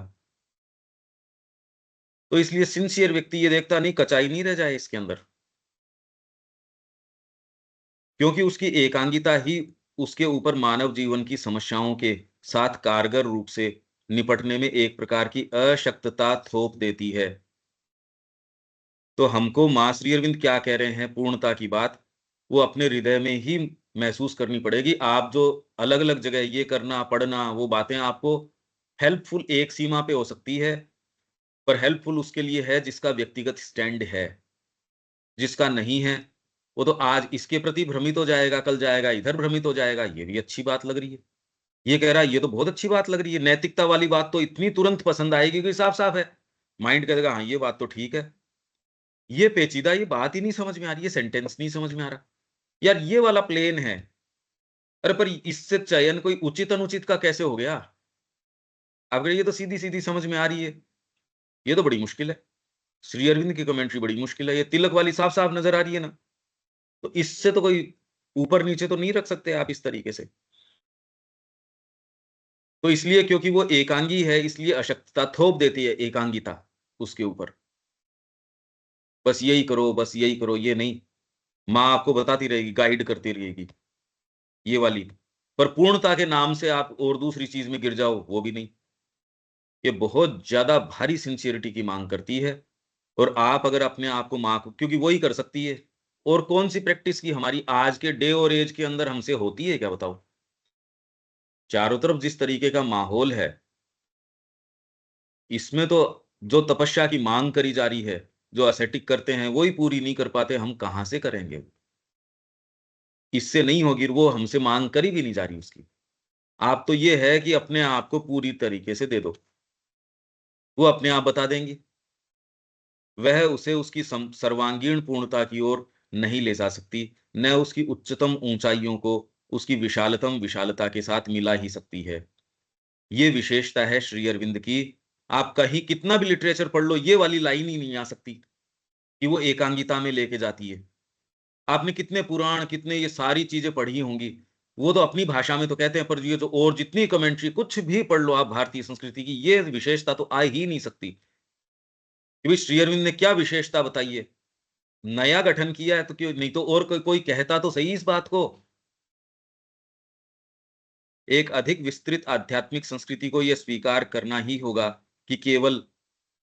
तो इसलिए सिंसियर व्यक्ति ये देखता नहीं कचाई नहीं रह जाए इसके अंदर। क्योंकि उसकी एकांगिता ही उसके ऊपर मानव जीवन की समस्याओं के साथ कारगर रूप से निपटने में एक प्रकार की अशक्तता थोप देती है। तो हमको माँ श्री अरविंद क्या कह रहे हैं पूर्णता की बात, वो अपने हृदय में ही महसूस करनी पड़ेगी। आप जो अलग-अलग जगह ये करना, पढ़ना, वो बातें आपको हेल्पफुल एक सीमा पे हो सकती है, पर हेल्पफुल उसके लिए है जिसका व्यक्तिगत स्टैंड है। जिसका नहीं है, वो तो आज इसके प्रति भ्रमित हो जाएगा, कल जाएगा इधर भ्रमित हो जाएगा, ये भी अच्छी बात लग रही है। ये कह रहा है ये तो बहुत अच्छी बात लग रही है, नैतिकता वाली बात तो इतनी तुरंत पसंद आएगी कि साफ-साफ है। माइंड कहेगा हाँ, ये बात तो ठीक है। ये पेचीदा ये बात ही नहीं समझ में आ रही है, सेंटेंस नहीं समझ में आ रहा। यार ये वाला प्लेन है, अरे पर इससे चयन कोई उचित-अनुचित का कैसे हो गया? अब ये तो सीधी-सीधी समझ में आ रही है, ये तो बड़ी मुश्किल है। श्री अरविंद की कमेंट्री बड़ी मुश्किल है, ये तिलक वाली साफ-साफ नज़र आ रही है ना। तो इससे तो कोई ऊपर-नीचे तो नहीं रख सकते आप इस तरीके से। तो इसलिए क्योंकि वो एकांगी है, इसलिए अशक्तता थोप देती है एकांगिता उसके ऊपर। बस यही करो, ये नहीं। माँ आपको बताती रहेगी, गाइड करती रहेगी, ये वाली। पर पूर्णता के नाम से आप और दूसरी चीज़ में गिर जाओ, वो भी नहीं। ये बहुत ज़्यादा भारी सिंसियरिटी की माँग करती है। और आप अगर अपने आप को माँ को, क्योंकि वही कर सकती है, और कौन सी प्रैक्टिस की हमारी आज के डे और एज के अंदर हमसे होती है क्या बताओ? चारों तरफ जिस तरीके का माहौल है, इसमें तो जो तपस्या की मांग करी जा रही है, जो ascetic करते हैं वही पूरी नहीं कर पाते, हम कहाँ से करेंगे? इससे नहीं होगी, वो हमसे मांग करी भी नहीं जा रही उसकी। आप तो ये है कि अपने आप को पूरी तरीके से दे दो, वो अपने आप बता देंगी। वह उसे उसकी सर्वांगीण पूर्णता की ओर नहीं ले जा सकती, न उसकी उच्चतम ऊंचाइयों को उसकी विशालतम विशालता के साथ मिला ही सकती है। ये विशेषता है श्री अरविंद की। आप कहीं कितना भी लिटरेचर पढ़ लो, ये वाली लाइन ही नहीं आ सकती कि वो एकांगिता में लेके जाती है। आपने कितने पुराण, कितने ये सारी चीजें पढ़ी होंगी, वो तो अपनी भाषा में तो कहते हैं, पर ये जो और जितनी कमेंट्री कुछ भी पढ़ लो आप भारतीय संस्कृति की, ये विशेषता तो आ ही नहीं सकती कि भाई श्री अरविंद ने क्या विशेषता बताई है। नया गठन किया है तो क्यों नहीं, तो और कोई कहता तो सही इस बात को। एक अधिक विस्तृत आध्यात्मिक संस्कृति को यह स्वीकार करना ही होगा कि केवल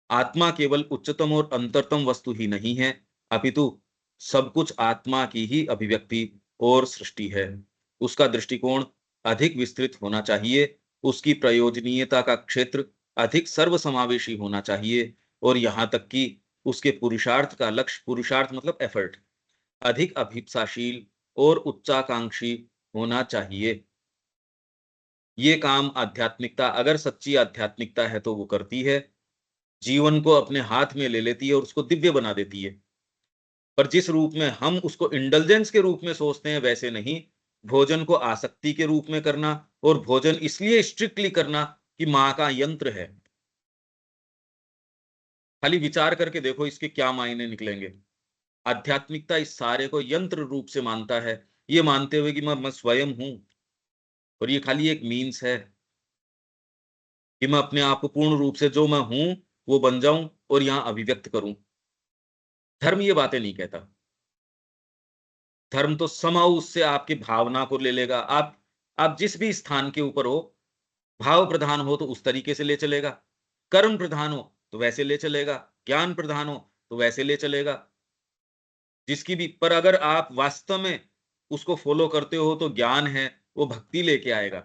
आत्मा केवल उच्चतम और अंतरतम वस्तु ही नहीं है, अपितु सब कुछ आत्मा की ही अभिव्यक्ति और सृष्टि है। उसका दृष्टिकोण अधिक विस्तृत होना चाहिए, उसकी प्रयोजनीयता का क्षेत्र अधिक सर्वसमावेशी होना चाहिए, और यहाँ तक कि उसके पुरुषार्थ का लक्ष्य, पुरुषार्थ मतलब एफर्ट, अधिक अभिप्साशील और उच्चाकांक्षी होना चाहिए। ये काम आध्यात्मिकता, अगर सच्ची आध्यात्मिकता है तो वो करती है, जीवन को अपने हाथ में ले लेती है और उसको दिव्य बना देती है। पर जिस रूप में हम उसको इंडल्जेंस के रूप में सोचते हैं, वैसे नहीं। भोजन को आसक्ति के रूप में करना, और भोजन इसलिए स्ट्रिक्टली करना कि माँ का यंत्र है। खाली विचार करके देखो इसके क्या मायने निकलेंगे। आध्यात्मिकता इस सारे को यंत्र रूप से मानता है, ये मानते हुए कि मैं स्वयं हूं, और ये खाली एक मीन्स है कि मैं अपने आप को पूर्ण रूप से जो मैं हूं वो बन जाऊं और यहां अभिव्यक्त करूं। धर्म ये बातें नहीं कहता। धर्म तो समाउ उससे आपकी भावना को ले लेगा। आप जिस भी स्थान के ऊपर हो, भाव प्रधान हो तो उस तरीके से ले चलेगा, कर्म प्रधान हो तो वैसे ले चलेगा, ज्ञान प्रधान हो तो वैसे ले चलेगा। जिसकी भी, पर अगर आप वास्तव में उसको फॉलो करते हो तो ज्ञान है वो भक्ति लेके आएगा,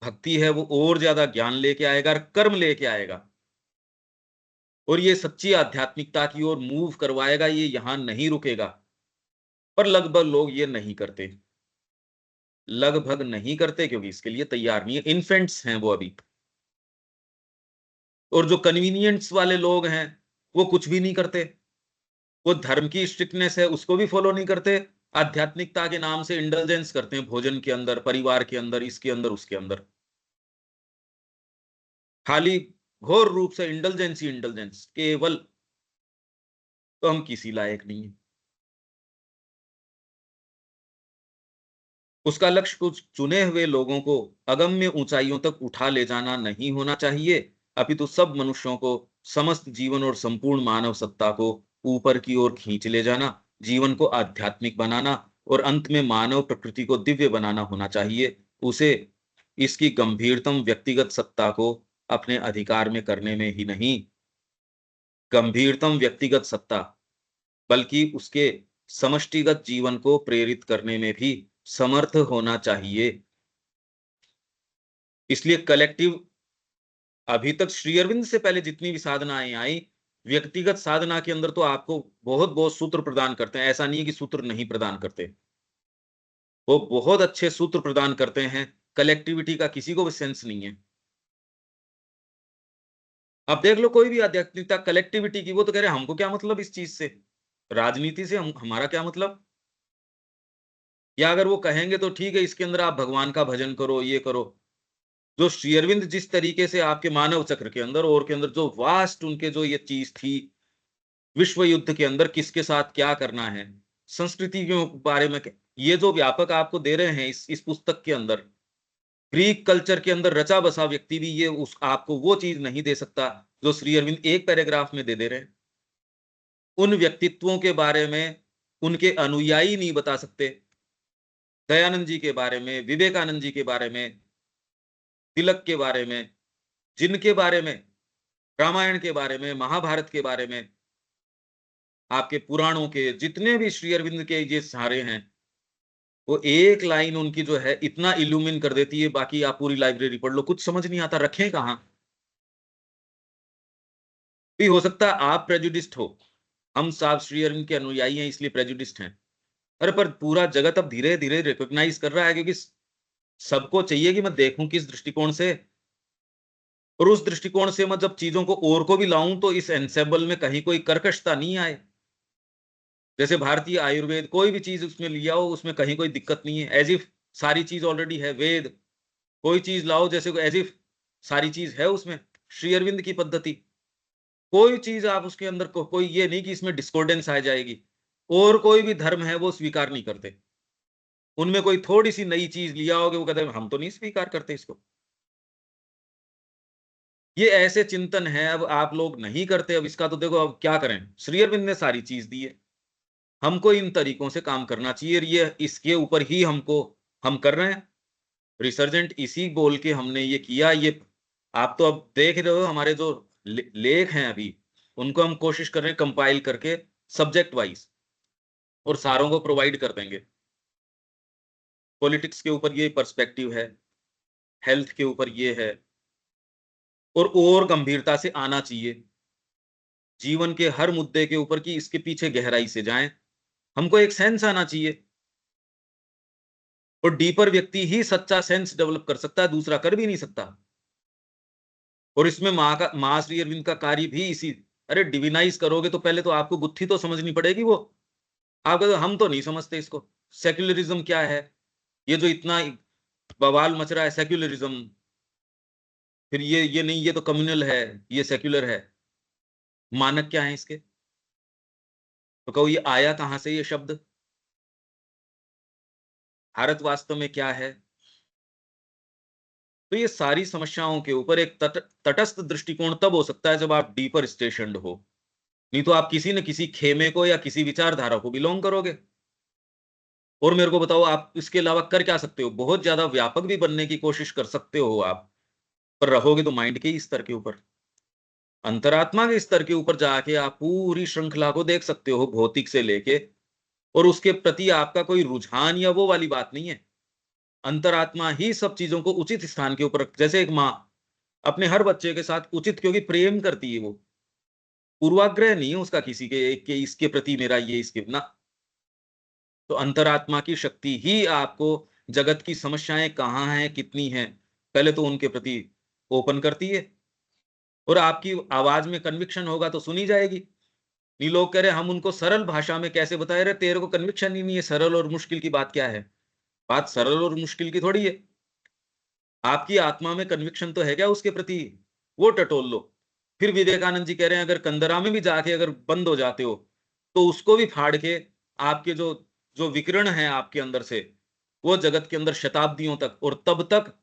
भक्ति है वो और ज्यादा ज्ञान लेके आएगा और कर्म लेके आएगा, और ये सच्ची आध्यात्मिकता की ओर मूव करवाएगा, ये यहां नहीं रुकेगा। पर लगभग लोग ये नहीं करते, लगभग नहीं करते क्योंकि इसके लिए तैयार नहीं है, इन्फेंट्स हैं वो अभी। और जो कन्वीनियंस वाले लोग हैं, वो कुछ भी नहीं करते, वो धर्म की स्ट्रिक्टनेस है उसको भी फॉलो नहीं करते, आध्यात्मिकता के नाम से इंडल्जेंस करते हैं भोजन के अंदर, परिवार के अंदर, इसके अंदर, उसके अंदर, खाली घोर रूप से इंडल्जेंस ही इंडल्जेंस केवल। तो हम किसी लायक नहीं है। उसका लक्ष्य कुछ चुने हुए लोगों को अगम्य ऊंचाइयों तक उठा ले जाना नहीं होना चाहिए, अपितु सब मनुष्यों को, समस्त जीवन और संपूर्ण मानव सत्ता को ऊपर की ओर खींच ले जाना, जीवन को आध्यात्मिक बनाना, और अंत में मानव प्रकृति को दिव्य बनाना होना चाहिए। उसे इसकी गंभीरतम व्यक्तिगत सत्ता को अपने अधिकार में करने में ही नहीं, गंभीरतम व्यक्तिगत सत्ता, बल्कि उसके समष्टिगत जीवन को प्रेरित करने में भी समर्थ होना चाहिए। इसलिए कलेक्टिव, अभी तक श्री अरविंद से पहले जितनी भी साधनाएं आई, व्यक्तिगत साधना के अंदर तो आपको बहुत बहुत सूत्र प्रदान करते हैं, ऐसा नहीं है कि सूत्र नहीं प्रदान करते, वो बहुत अच्छे सूत्र प्रदान करते हैं। कलेक्टिविटी का किसी को भी सेंस नहीं है। अब देख लो कोई भी आध्यात्मिकता कलेक्टिविटी की, वो तो कह रहे हैं हमको क्या मतलब इस चीज से, राजनीति से हमारा क्या मतलब। या अगर वो कहेंगे तो ठीक है, इसके अंदर आप भगवान का भजन करो, ये करो। जो श्री अरविंद जिस तरीके से आपके मानव चक्र के अंदर और के अंदर जो वास्ट उनके जो ये चीज थी, विश्व युद्ध के अंदर किसके साथ क्या करना है, संस्कृति के बारे में ये जो व्यापक आपको दे रहे हैं इस पुस्तक के अंदर, ग्रीक कल्चर के अंदर रचा बसा व्यक्ति भी ये उस आपको वो चीज नहीं दे सकता जो श्री अरविंद एक पैराग्राफ में दे रहे हैं। उन व्यक्तित्वों के बारे में उनके अनुयायी नहीं बता सकते, दयानंद जी के बारे में, विवेकानंद जी के बारे में, तिलक के बारे में, जिनके बारे में, रामायण के बारे में, महाभारत के बारे में, आपके पुराणों के जितने भी श्री अरविंद के ये सारे हैं, वो एक लाइन उनकी जो है इतना इल्यूमिन कर देती है, बाकी आप पूरी लाइब्रेरी पढ़ लो, कुछ समझ नहीं आता, रखें कहाँ? भी हो सकता है आप प्रेजुडिस्ड हो, हम साहब श्री अरविंद के अनुयायी हैं इसलिए प्रेजुडिस्ड हैं। अरे पर पूरा जगत अब धीरे-धीरे रिकॉग्नाइज़ कर रहा है, क्योंकि सबको चाहिए कि मैं देखूँ किस दृष्टिकोण से, और उस दृष्टिकोण से मैं जब चीज़ों को और को भी लाऊँ तो इस एन्सेम्बल में कहीं कोई कर्कशता नहीं आए। जैसे भारतीय आयुर्वेद, कोई भी चीज़ उसमें लिया हो, उसमें कहीं कोई दिक्कत नहीं है, ऐज़ इफ सारी चीज़ ऑलरेडी है। वेद, कोई चीज़ लाओ जैसे ऐज़ इफ सारी चीज़ है उसमें। श्री अरविंद की पद्धति, कोई चीज़ आप उसके अंदर को कोई ये नहीं कि इसमें डिस्कॉर्डेंस आ जाएगी। और कोई भी धर्म है वो स्वीकार नहीं करते। उनमें कोई थोड़ी-सी नई चीज़ लिया होगे, वो कहते हैं हम तो नहीं स्वीकार करते इसको। ये ऐसे चिंतन है, अब आप लोग नहीं करते, अब इसका तो देखो अब क्या करें? श्री अरविंद ने सारी चीज़ दी है। हमको इन तरीकों से काम करना चाहिए, और ये इसके ऊपर ही हम कर रहे हैं। रिसर्जेंट इसी बोल के हमने ये किया। ये आप तो अब देख रहे हो हमारे जो लेख हैं अभी, उनको हम कोशिश कर रहे हैं कंपाइल करके सब्जेक्ट वाइज़, और सारों को प्रोवाइड कर देंगे। पॉलिटिक्स के ऊपर ये पर्सपेक्टिव है, हेल्थ के ऊपर ये है, और गंभीरता से आना चाहिए। जीवन के हर मुद्दे के ऊपर कि इसके पीछे गहराई से जाएँ। हमको एक सेंस आना चाहिए, और डीपर व्यक्ति ही सच्चा सेंस डेवलप कर सकता है, दूसरा कर भी नहीं सकता। और इसमें माँ श्री अरविंद का कार्य भी इसी, अरे डिविनाइज़ करोगे तो पहले तो आपको गुत्थी तो समझनी पड़ेगी वो। आप कहते हो हम तो नहीं समझते इसको। सेक्युलरिज़्म क्या है? ये जो इतना बवाल मच रहा है सेक्युलरिज़्म, फिर ये नहीं, ये तो कम्युनल है, ये सेक्युलर है। मानक क्या है इसके? तो कहो ये आया कहाँ से ये शब्द? भारत वास्तव में क्या है? तो ये सारी समस्याओं के ऊपर एक तटस्थ दृष्टिकोण तब हो सकता है जब आप डीपर स्टेशन्ड हो। नहीं तो आप किसी न किसी खेमे को या किसी विचारधारा को बिलॉन्ग करोगे। और मेरे को बताओ आप इसके अलावा कर क्या सकते हो? बहुत ज़्यादा व्यापक भी बनने की कोशिश कर सकते हो आप, पर रहोगे तो माइंड के ही स्तर के ऊपर। अंतरात्मा के स्तर के ऊपर जाके आप पूरी श्रृंखला को देख सकते हो, भौतिक से लेके, और उसके प्रति आपका कोई रुझान या वो वाली बात नहीं है। अंतरात्मा ही सब चीज़ों को उचित स्थान के ऊपर जैसे एक माँ अपने हर बच्चे के साथ उचित, क्योंकि प्रेम करती है वो। पूर्वाग्रह नहीं है उसका किसी के इसके प्रति मेरा ये इसके ना। तो अंतरात्मा की शक्ति ही आपको जगत की समस्याएँ कहाँ हैं, कितनी हैं, पहले तो उनके प्रति ओपन करती है, और आपकी आवाज़ में कन्विक्शन होगा तो सुनी जाएगी। ये लोग कह रहे हैं हम उनको सरल भाषा में कैसे बताएँ? अरे तेरे को कन्विक्शन ही नहीं है, सरल और मुश्किल की बात क्या है? बात सरल और मुश्किल की थोड़ी है। आपकी आत्मा में कन्विक्शन तो है क्या उसके प्रति? वो टटोल लो। फिर विवेकानंद जी कह रहे हैं अगर कंदरा में भी जाके अगर बंद हो जाते हो, तो उसको भी फाड़ के आपके जो जो विकिरण है आपके अंदर से, वो जगत के अंदर शताब्दियों तक, और तब तक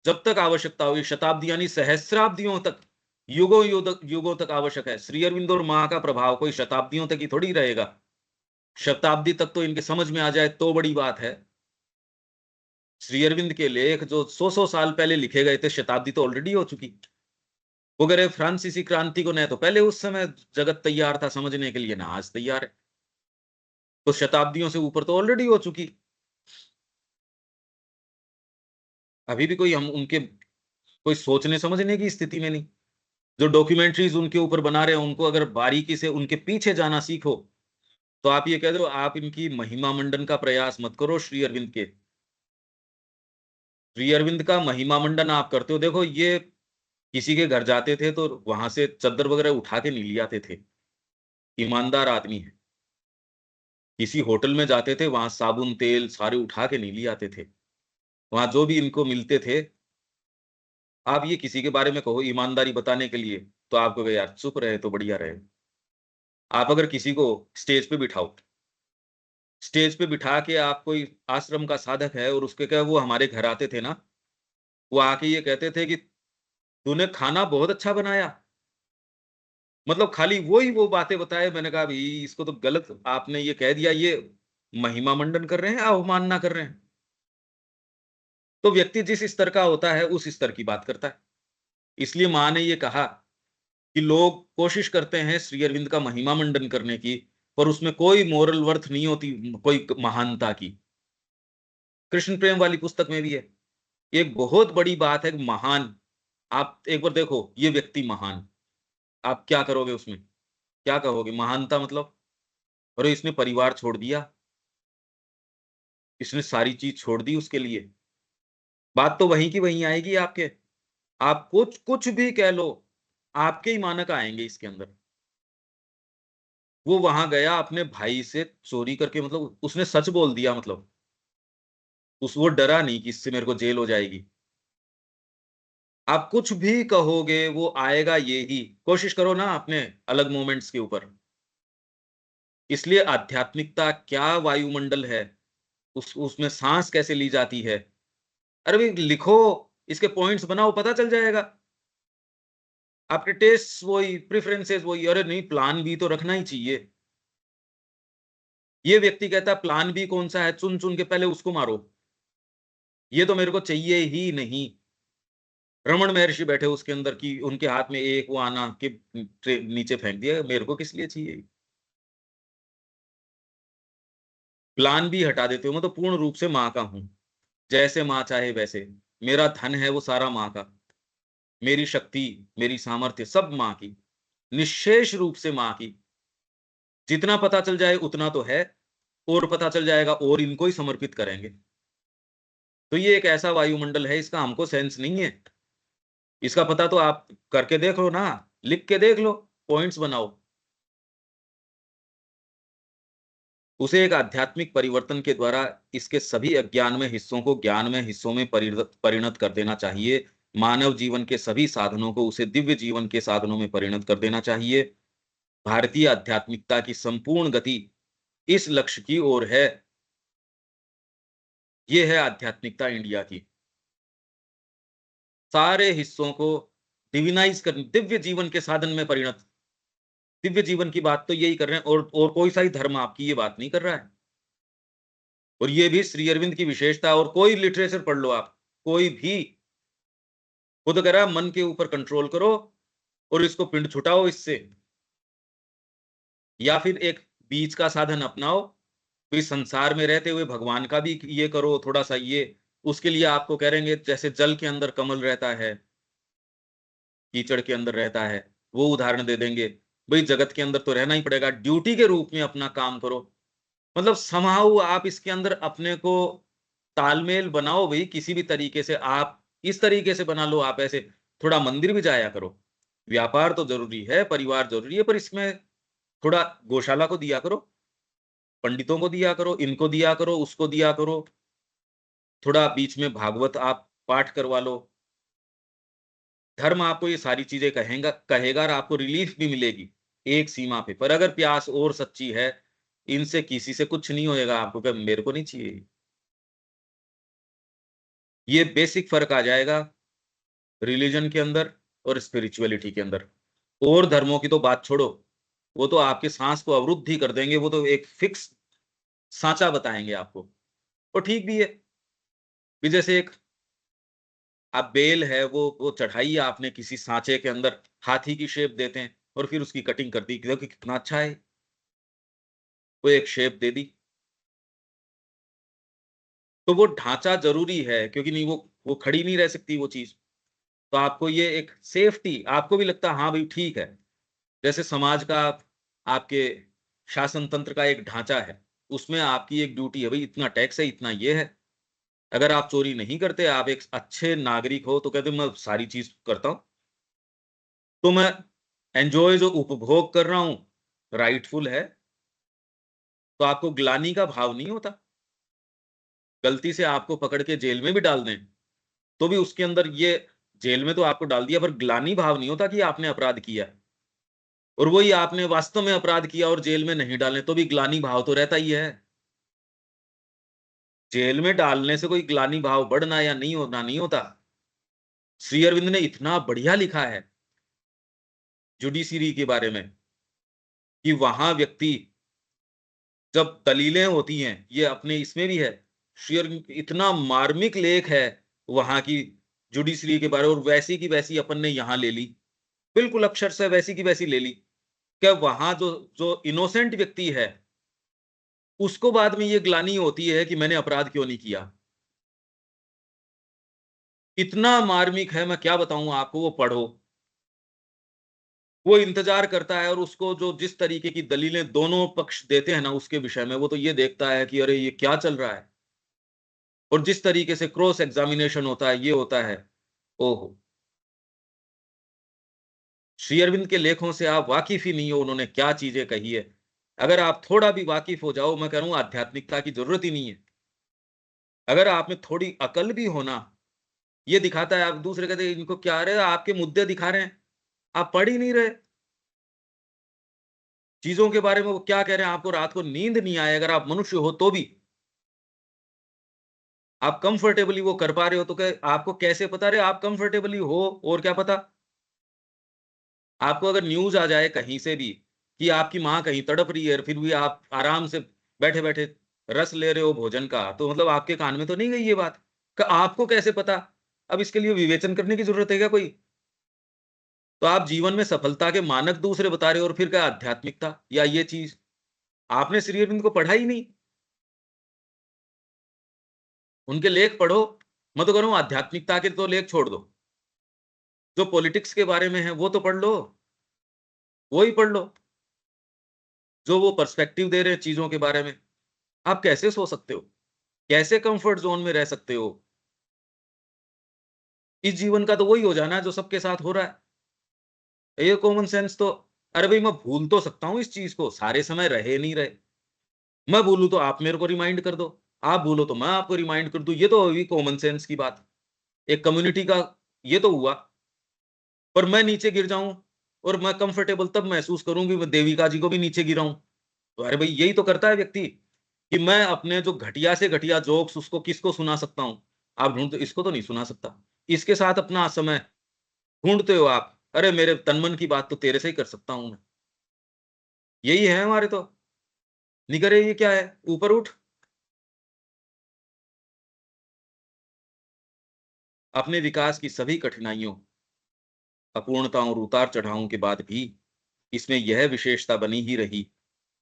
जब तक आवश्यकता होगी, शताब्दी यानी सहस्राब्दियों तक, युगों तक आवश्यक है। श्री अरविंद और माँ का प्रभाव कोई शताब्दियों तक ही थोड़ी रहेगा। शताब्दी तक तो इनके समझ में आ जाए तो बड़ी बात है। श्री अरविंद के लेख जो 100-100 साल पहले लिखे गए थे, शताब्दी तो ऑलरेडी हो चुकी। वो कह रहे फ्रांसीसी क्रांति को न तो पहले उस समय जगत तैयार था समझने के लिए, ना आज तैयार है। तो शताब्दियों से ऊपर तो ऑलरेडी हो चुकी। अभी भी कोई हम उनके कोई सोचने समझने की स्थिति में नहीं। जो डॉक्यूमेंट्रीज़ उनके ऊपर बना रहे हैं, उनको अगर बारीकी से उनके पीछे जाना सीखो, तो आप ये कह दो आप इनकी महिमा मंडन का प्रयास मत करो श्री अरविंद के। श्री अरविंद का महिमा मंडन आप करते हो, देखो ये किसी के घर जाते थे तो वहां से चद्दर वगैरह उठा के नहीं ले आते थे। ईमानदार आदमी है। किसी होटल में जाते थे, वहां साबुन तेल सारे उठा के नहीं ले आते थे। वहां जो भी इनको मिलते थे, आप ये किसी के बारे में कहो ईमानदारी बताने के लिए, तो आपको कहे यार चुप रहे तो बढ़िया रहे। आप अगर किसी को स्टेज पे बिठाओ, स्टेज पे बिठा के आप कोई आश्रम का साधक है और उसके क्या वो हमारे घर आते थे ना, वो आके ये कहते थे कि तूने खाना बहुत अच्छा बनाया। मतलब खाली वो बातें बताए। मैंने कहा भई इसको तो गलत आपने ये कह दिया, ये महिमा मंडन कर रहे हैं, अवमानना कर रहे हैं। तो व्यक्ति जिस स्तर का होता है, उस स्तर की बात करता है। इसलिए माँ ने ये कहा कि लोग कोशिश करते हैं श्री अरविंद का महिमा मंडन करने की, पर उसमें कोई मोरल वर्थ नहीं होती, कोई महानता की। कृष्ण प्रेम वाली पुस्तक में भी है। एक बहुत बड़ी बात है कि महान, आप एक बार देखो ये व्यक्ति महान, आप क्या करोगे उसमें? क्या कहोगे? महानता मतलब, अरे इसने परिवार छोड़ दिया, इसने सारी चीज छोड़ दी उसके लिए। बात तो वहीं की वहीं आएगी आपके। आप कुछ कुछ भी कह लो, आपके ही मानक आएंगे इसके अंदर। वो वहां गया अपने भाई से चोरी करके, मतलब उसने सच बोल दिया, मतलब उस वो डरा नहीं कि इससे मेरे को जेल हो जाएगी। आप कुछ भी कहोगे वो आएगा ये ही। कोशिश करो ना अपने अलग मोमेंट्स के ऊपर। इसलिए आध्यात्मिकता क्या वायुमंडल है, उसमें सांस कैसे ली जाती है, अरे भाई लिखो, इसके पॉइंट्स बनाओ, पता चल जाएगा। आपके टेस्ट वही, प्रेफरेंसेस वही, अरे नहीं प्लान बी तो रखना ही चाहिए। ये व्यक्ति कहता है प्लान बी कौन सा है, चुन चुन के पहले उसको मारो, ये तो मेरे को चाहिए ही नहीं। रमन महर्षि बैठे उसके अंदर की, उनके हाथ में एक वो आना के नीचे फेंक दिया, मेरे को किस लिए चाहिए। प्लान भी हटा देते हो, मैं तो पूर्ण रूप से माँ का हूं, जैसे माँ चाहे वैसे। मेरा धन है वो सारा माँ का, मेरी शक्ति, मेरी सामर्थ्य सब माँ की, निश्शेष रूप से माँ की। जितना पता चल जाए उतना तो है, और पता चल जाएगा और इनको ही समर्पित करेंगे। तो ये एक ऐसा वायुमंडल है, इसका हमको सेंस नहीं है। इसका पता तो आप करके देख लो ना, लिख के देख लो, पॉइंट्स बनाओ। उसे एक आध्यात्मिक परिवर्तन के द्वारा इसके सभी अज्ञान में हिस्सों को ज्ञान में हिस्सों में परिणत कर देना चाहिए। मानव जीवन के सभी साधनों को उसे दिव्य जीवन के साधनों में परिणत कर देना चाहिए। भारतीय आध्यात्मिकता की संपूर्ण गति इस लक्ष्य की ओर है। ये है आध्यात्मिकता इंडिया की। सारे हिस्सों को डिविनाइज कर, दिव्य जीवन के साधन में परिणत। दिव्य जीवन की बात तो यही कर रहे हैं, और कोई सा ही धर्म आपकी ये बात नहीं कर रहा है। और ये भी श्री अरविंद की विशेषता है। और कोई लिटरेचर पढ़ लो आप, कोई भी, वो तो कह रहा है मन के ऊपर कंट्रोल करो और इसको पिंड छुटाओ इससे, या फिर एक बीच का साधन अपनाओ। भी संसार में रहते हुए भगवान का भी ये करो थोड़ा सा ये। उसके लिए आपको कह रहेंगे जैसे जल के अंदर कमल रहता है, कीचड़ के अंदर रहता है, वो उदाहरण दे देंगे। भाई जगत के अंदर तो रहना ही पड़ेगा, ड्यूटी के रूप में अपना काम करो। मतलब समहाउ आप इसके अंदर अपने को तालमेल बनाओ भाई, किसी भी तरीके से आप इस तरीके से बना लो। आप ऐसे थोड़ा मंदिर भी जाया करो, व्यापार तो जरूरी है, परिवार जरूरी है, पर इसमें थोड़ा गौशाला को दिया करो, पंडितों को दिया करो, इनको दिया करो, उसको दिया करो। थोड़ा बीच में भागवत आप पाठ करवा लो। धर्म आपको ये सारी चीजें कहेगा और आपको रिलीफ भी मिलेगी एक सीमा पे। पर अगर प्यास और सच्ची है, इनसे किसी से कुछ नहीं होएगा, आपको क्या मेरे को नहीं चाहिए। ये बेसिक फर्क आ जाएगा रिलीजन के अंदर और स्पिरिचुअलिटी के अंदर। और धर्मों की तो बात छोड़ो, वो तो आपके सांस को अवरुद्ध ही कर देंगे, वो तो एक फिक्स सांचा बताएंगे आपको। और ठीक भी है भी, जैसे एक आप बेल है, वो चढ़ाई आपने किसी सांचे के अंदर, हाथी की शेप देते हैं और फिर उसकी कटिंग कर दी, देखो कितना अच्छा है, वो एक शेप दे दी। तो वो ढांचा जरूरी है, क्योंकि नहीं वो खड़ी नहीं रह सकती वो चीज। तो आपको ये एक सेफ्टी, आपको भी लगता है हाँ भाई ठीक है। जैसे समाज का आपके शासन तंत्र का एक ढांचा है, उसमें आपकी एक ड्यूटी है भाई, इतना टैक्स है, इतना ये है। अगर आप चोरी नहीं करते, आप एक अच्छे नागरिक हो, तो कहते मैं सारी चीज करता हूं, तो मैं एंजॉय जो उपभोग कर रहा हूं राइटफुल है, तो आपको ग्लानि का भाव नहीं होता। गलती से आपको पकड़ के जेल में भी डाल दें, तो भी उसके अंदर ये, जेल में तो आपको डाल दिया, पर ग्लानि भाव नहीं होता कि आपने अपराध किया। और वही आपने वास्तव में अपराध किया और जेल में नहीं डाले, तो भी ग्लानि भाव तो रहता ही है। जेल में डालने से कोई ग्लानि भाव बढ़ना या नहीं होना नहीं होता। श्री अरविंद ने इतना बढ़िया लिखा है जुडिशरी के बारे में, कि वहां व्यक्ति जब दलीलें होती हैं, ये अपने इसमें भी है, श्री अरविंद इतना मार्मिक लेख है वहां की जुडिशरी के बारे में, और वैसी की वैसी अपन ने यहां ले ली, बिल्कुल अक्षर से वैसी की वैसी ले ली। क्या वहां जो जो इनोसेंट व्यक्ति है उसको बाद में ये ग्लानि होती है कि मैंने अपराध क्यों नहीं किया। इतना मार्मिक है, मैं क्या बताऊं आपको, वो पढ़ो। वो इंतजार करता है और उसको जो जिस तरीके की दलीलें दोनों पक्ष देते हैं ना उसके विषय में, वो तो ये देखता है कि अरे ये क्या चल रहा है। और जिस तरीके से क्रॉस एग्जामिनेशन होता है, ये होता है, ओहो। श्री अरविंद के लेखों से आप वाकिफ ही नहीं हो, उन्होंने क्या चीजें कही है। अगर आप थोड़ा भी वाकिफ हो जाओ, मैं कह रहा हूं आध्यात्मिकता की जरूरत ही नहीं है। अगर आप में थोड़ी अकल भी होना, ये दिखाता है, आप दूसरे कहते हैं इनको क्या रहे, आपके मुद्दे दिखा रहे हैं, आप पढ़ ही नहीं रहे चीजों के बारे में। वो क्या कह रहे हैं, आपको रात को नींद नहीं आए, अगर आप मनुष्य हो तो भी आप कंफर्टेबली वो कर पा रहे हो, तो क्या आपको कैसे पता रहे आप कंफर्टेबली हो, और क्या पता। आपको अगर न्यूज आ जाए कहीं से भी कि आपकी माँ कहीं तड़प रही है, फिर भी आप आराम से बैठे बैठे रस ले रहे हो भोजन का, तो मतलब आपके कान में तो नहीं गई ये बात। आपको कैसे पता। अब इसके लिए विवेचन करने की जरूरत है क्या कोई। तो आप जीवन में सफलता के मानक दूसरे बता रहे हो, और फिर क्या आध्यात्मिकता या ये चीज। आपने श्री अरविंद को पढ़ा ही नहीं। उनके लेख पढ़ो। मैं तो कह रहा हूं आध्यात्मिकता के तो लेख छोड़ दो, जो पॉलिटिक्स के बारे में है वो तो पढ़ लो, वो ही पढ़ लो, जो वो पर्सपेक्टिव दे रहे हैं चीजों के बारे में। आप कैसे सो सकते हो, कैसे कंफर्ट जोन में रह सकते हो। इस जीवन का तो वही हो जाना है जो सबके साथ हो रहा है। ये कॉमन सेंस तो, अरे भाई मैं भूल तो सकता हूं इस चीज को, सारे समय रहे नहीं रहे। मैं भूलूं तो आप मेरे को रिमाइंड कर दो, आप भूलो तो मैं आपको रिमाइंड कर दूं, ये तो हुई कॉमन सेंस की बात। एक कम्युनिटी का ये तो हुआ। पर मैं नीचे गिर जाऊं और मैं कंफर्टेबल तब महसूस करूंगी मैं देविका जी को भी नीचे गिराऊं। तो अरे भाई यही तो करता है व्यक्ति, कि मैं अपने जो घटिया से घटिया जोक्स उसको किसको सुना सकता हूं। आप ढूंढते, इसको तो नहीं सुना सकता। इसके साथ अपना समय ढूंढते हो आप, अरे मेरे तन मन की बात तो तेरे से ही कर सकता हूं मैं। यही है हमारे तो। निकरे ये क्या है, ऊपर उठ। अपने विकास की सभी कठिनाइयों, अपूर्णताओं और उतार चढ़ावों के बाद भी इसमें यह विशेषता बनी ही रही।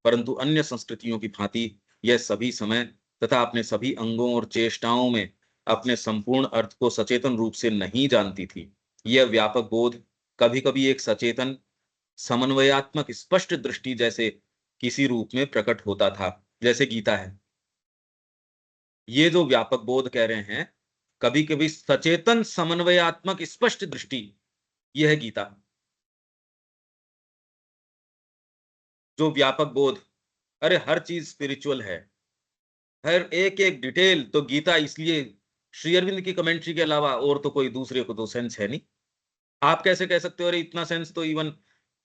परंतु अन्य संस्कृतियों की भांति यह सभी समय तथा अपने सभी अंगों और चेष्टाओं में अपने संपूर्ण अर्थ को सचेतन रूप से नहीं जानती थी। यह व्यापक बोध कभी कभी एक सचेतन समन्वयात्मक स्पष्ट दृष्टि जैसे किसी रूप में प्रकट होता था, जैसे गीता है। ये जो व्यापक बोध कह रहे हैं, कभी कभी सचेतन समन्वयात्मक स्पष्ट दृष्टि, यह है गीता। जो व्यापक बोध, अरे हर चीज स्पिरिचुअल है, हर एक एक डिटेल तो गीता, इसलिए श्री अरविंद की कमेंट्री के अलावा और तो कोई दूसरे को तो सेंस है नहीं। आप कैसे कह सकते हो, अरे इतना सेंस तो इवन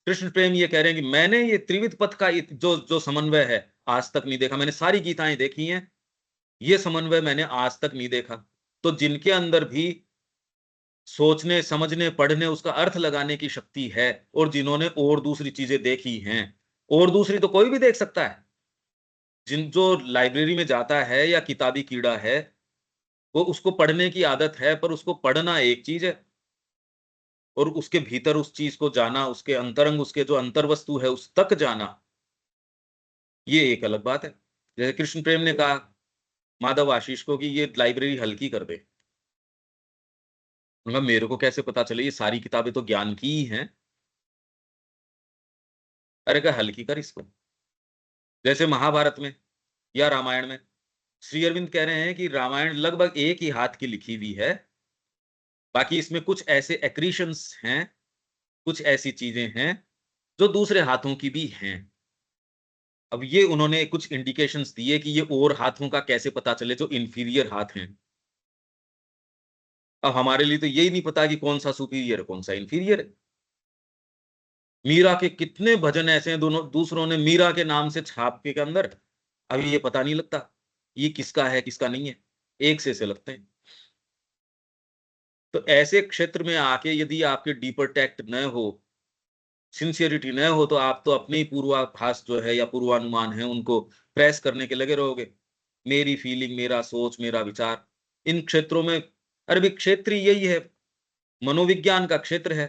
कृष्ण प्रेम ये कह रहे हैं कि मैंने ये त्रिविध पथ का जो जो समन्वय है आज तक नहीं देखा। मैंने सारी गीताएं देखी हैं, ये समन्वय मैंने आज तक नहीं देखा। तो जिनके अंदर भी सोचने समझने पढ़ने उसका अर्थ लगाने की शक्ति है, और जिन्होंने और दूसरी चीजें देखी हैं, और दूसरी तो कोई भी देख सकता है। जिन जो लाइब्रेरी में जाता है या किताबी कीड़ा है, वो उसको पढ़ने की आदत है, पर उसको पढ़ना एक चीज है, और उसके भीतर उस चीज को जाना, उसके अंतरंग, उसके जो अंतर वस्तु है उस तक जाना, ये एक अलग बात है। जैसे कृष्ण प्रेम ने कहा माधव आशीष को कि ये लाइब्रेरी हल्की कर दे। उन्होंने कहा, मेरे को कैसे पता चले, ये सारी किताबें तो ज्ञान की ही हैं। अरे कहा हल्की कर इसको। जैसे महाभारत में या रामायण में, श्री अरविंद कह रहे हैं कि रामायण लगभग एक ही हाथ की लिखी हुई है, बाकी इसमें कुछ ऐसे एक्रीशंस हैं, कुछ ऐसी चीजें हैं जो दूसरे हाथों की भी हैं। अब ये उन्होंने कुछ इंडिकेशंस दिए कि ये और हाथों का कैसे पता चले जो इंफीरियर हाथ हैं। अब हमारे लिए तो यही नहीं पता कि कौन सा सुपीरियर है कौन सा इंफीरियर है। मीरा के कितने भजन ऐसे हैं, दोनों दूसरों ने मीरा के नाम से छाप के अंदर, अभी ये पता नहीं लगता ये किसका है किसका नहीं है, एक से लगते हैं। तो ऐसे क्षेत्र में आके यदि आपके डीपर टैक्ट न हो, सिंसियरिटी न हो, तो आप तो अपने ही पूर्वाभास जो है या पूर्वानुमान है उनको प्रेस करने के लगे रहोगे। मेरी फीलिंग, मेरा सोच, मेरा विचार, इन क्षेत्रों में, अरे भाई क्षेत्र ही यही है, मनोविज्ञान का क्षेत्र है।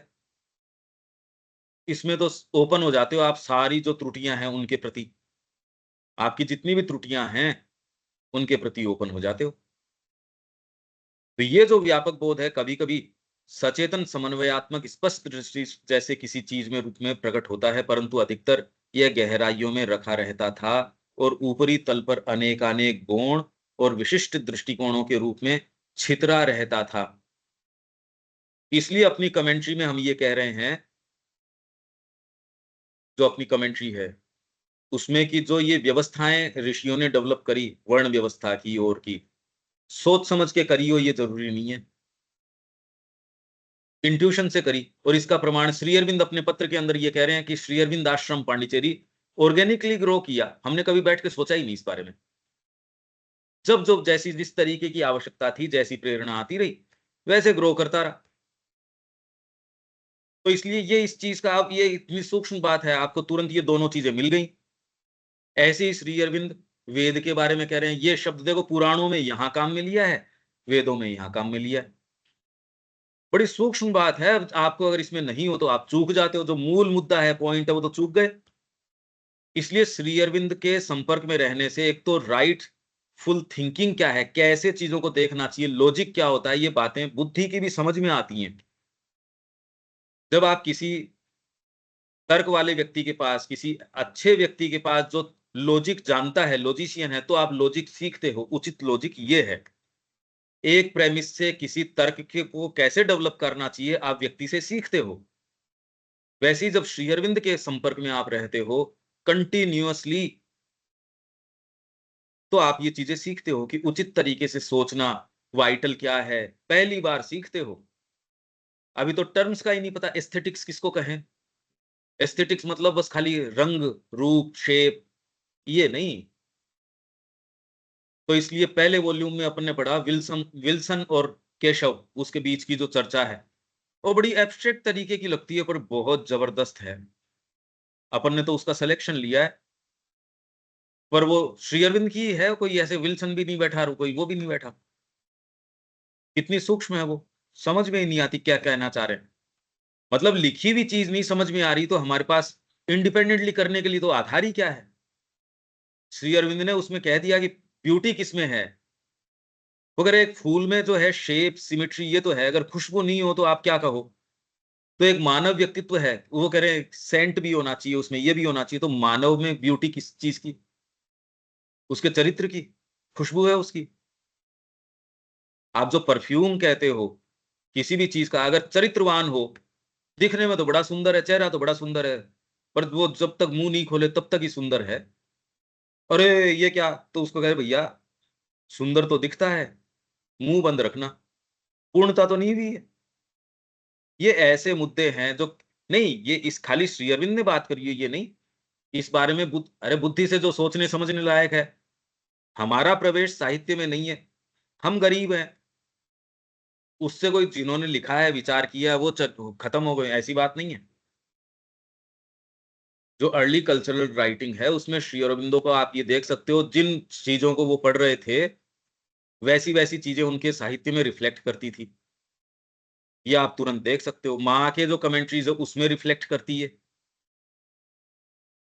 इसमें तो ओपन हो जाते हो आप सारी जो त्रुटियां हैं उनके प्रति, आपकी जितनी भी त्रुटियां हैं उनके प्रति ओपन हो जाते हो। तो ये जो व्यापक बोध है कभी-कभी सचेतन समन्वयात्मक स्पष्ट दृष्टि जैसे किसी चीज में रूप में प्रकट होता है, परंतु अधिकतर यह गहराइयों में रखा रहता था और ऊपरी तल पर अनेकानेक गौण और विशिष्ट दृष्टिकोणों के रूप में छितरा रहता था। इसलिए अपनी कमेंट्री में हम ये कह रहे हैं, जो अपनी कमेंट्री है उसमें कि जो ये व्यवस्थाएं ऋषियों ने डेवलप करी वर्ण व्यवस्था की और की, सोच समझ के करी हो ये जरूरी नहीं है, इंट्यूशन से करी। और इसका प्रमाण श्री अरविंद अपने पत्र के अंदर ये कह रहे हैं कि श्री अरविंद आश्रम पांडिचेरी ऑर्गेनिकली ग्रो किया, हमने कभी बैठ के सोचा ही नहीं इस बारे में। जब जब जैसी जिस तरीके की आवश्यकता थी, जैसी प्रेरणा आती रही, वैसे ग्रो करता रहा। तो इसलिए ये इस चीज का, अब ये इतनी सूक्ष्म बात है, आपको तुरंत ये दोनों चीजें मिल गई। ऐसे ही श्री अरविंद वेद के बारे में कह रहे हैं, ये शब्द देखो पुराणों में यहां काम में लिया है, वेदों में यहां काम में लिया है। बड़ी सूक्ष्म बात है, अब आपको अगर इसमें नहीं हो तो आप चूक जाते हो, जो मूल मुद्दा है, पॉइंट है, वो तो चूक गए। इसलिए श्री अरविंद के संपर्क में रहने से एक तो राइट फुल थिंकिंग क्या है, कैसे चीजों को देखना चाहिए, लॉजिक क्या होता है, ये बातें बुद्धि की भी समझ में आती हैं। जब आप किसी तर्क वाले व्यक्ति के पास, किसी अच्छे व्यक्ति के पास जो लॉजिक जानता है, लॉजिशियन है, तो आप लॉजिक सीखते हो। उचित लॉजिक ये है, एक प्रेमिस से किसी तर्क के को कैसे डेवलप करना चाहिए आप व्यक्ति से सीखते हो। वैसे ही जब श्री अरविंद के संपर्क में आप रहते हो कंटिन्यूअसली, तो आप ये चीजें सीखते हो कि उचित तरीके से सोचना वाइटल क्या है, पहली बार सीखते हो। अभी तो टर्म्स का ही नहीं पता, एस्थेटिक्स किसको कहें। एस्थेटिक्स मतलब बस खाली रंग, रूप, शेप, ये नहीं। तो इसलिए पहले वॉल्यूम में अपन ने पढ़ा विल्सन विल्सन और केशव, उसके बीच की जो चर्चा है वो बड़ी एब्स्ट्रैक्ट तरीके की लगती है पर बहुत जबरदस्त है। अपन ने तो उसका सिलेक्शन लिया है, पर वो श्री अरविंद की है, कोई ऐसे विल्सन भी नहीं बैठा और कोई वो भी नहीं बैठा। कितनी सूक्ष्म है वो, समझ में ही नहीं आती क्या कहना चाह रहे हैं। मतलब लिखी हुई चीज नहीं समझ में आ रही तो हमारे पास इंडिपेंडेंटली करने के लिए तो आधार ही क्या है। श्री अरविंद ने उसमें कह दिया कि ब्यूटी किसमें है। अगर एक फूल में जो है शेप सिमेट्री ये तो है, अगर खुशबू नहीं हो तो आप क्या कहो। तो एक मानव व्यक्तित्व है, वो कह रहे हैं सेंट भी होना चाहिए उसमें, ये भी होना चाहिए, तो मानव में ब्यूटी किस चीज की, उसके चरित्र की, खुशबू है उसकी। आप जो परफ्यूम कहते हो किसी भी चीज का, अगर चरित्रवान हो, दिखने में तो बड़ा सुंदर है, चेहरा तो बड़ा सुंदर है, पर वो जब तक मुंह नहीं खोले तब तक ही सुंदर है। अरे ये क्या, तो उसको कहे भैया सुंदर तो दिखता है, मुंह बंद रखना, पूर्णता तो नहीं हुई है। ये ऐसे मुद्दे हैं जो, नहीं ये इस खाली श्री अरविंद ने बात करी है ये नहीं, इस बारे में अरे बुद्धि से जो सोचने समझने लायक है। हमारा प्रवेश साहित्य में नहीं है, हम गरीब हैं, उससे कोई जिन्होंने लिखा है विचार किया है वो खत्म हो गए, ऐसी बात नहीं है। जो अर्ली कल्चरल राइटिंग है उसमें श्री अरविंदो को आप ये देख सकते हो, जिन चीजों को वो पढ़ रहे थे वैसी वैसी चीजें उनके साहित्य में रिफ्लेक्ट करती थी। ये आप तुरंत देख सकते हो, माँ के जो कमेंट्रीज है उसमें रिफ्लेक्ट करती है।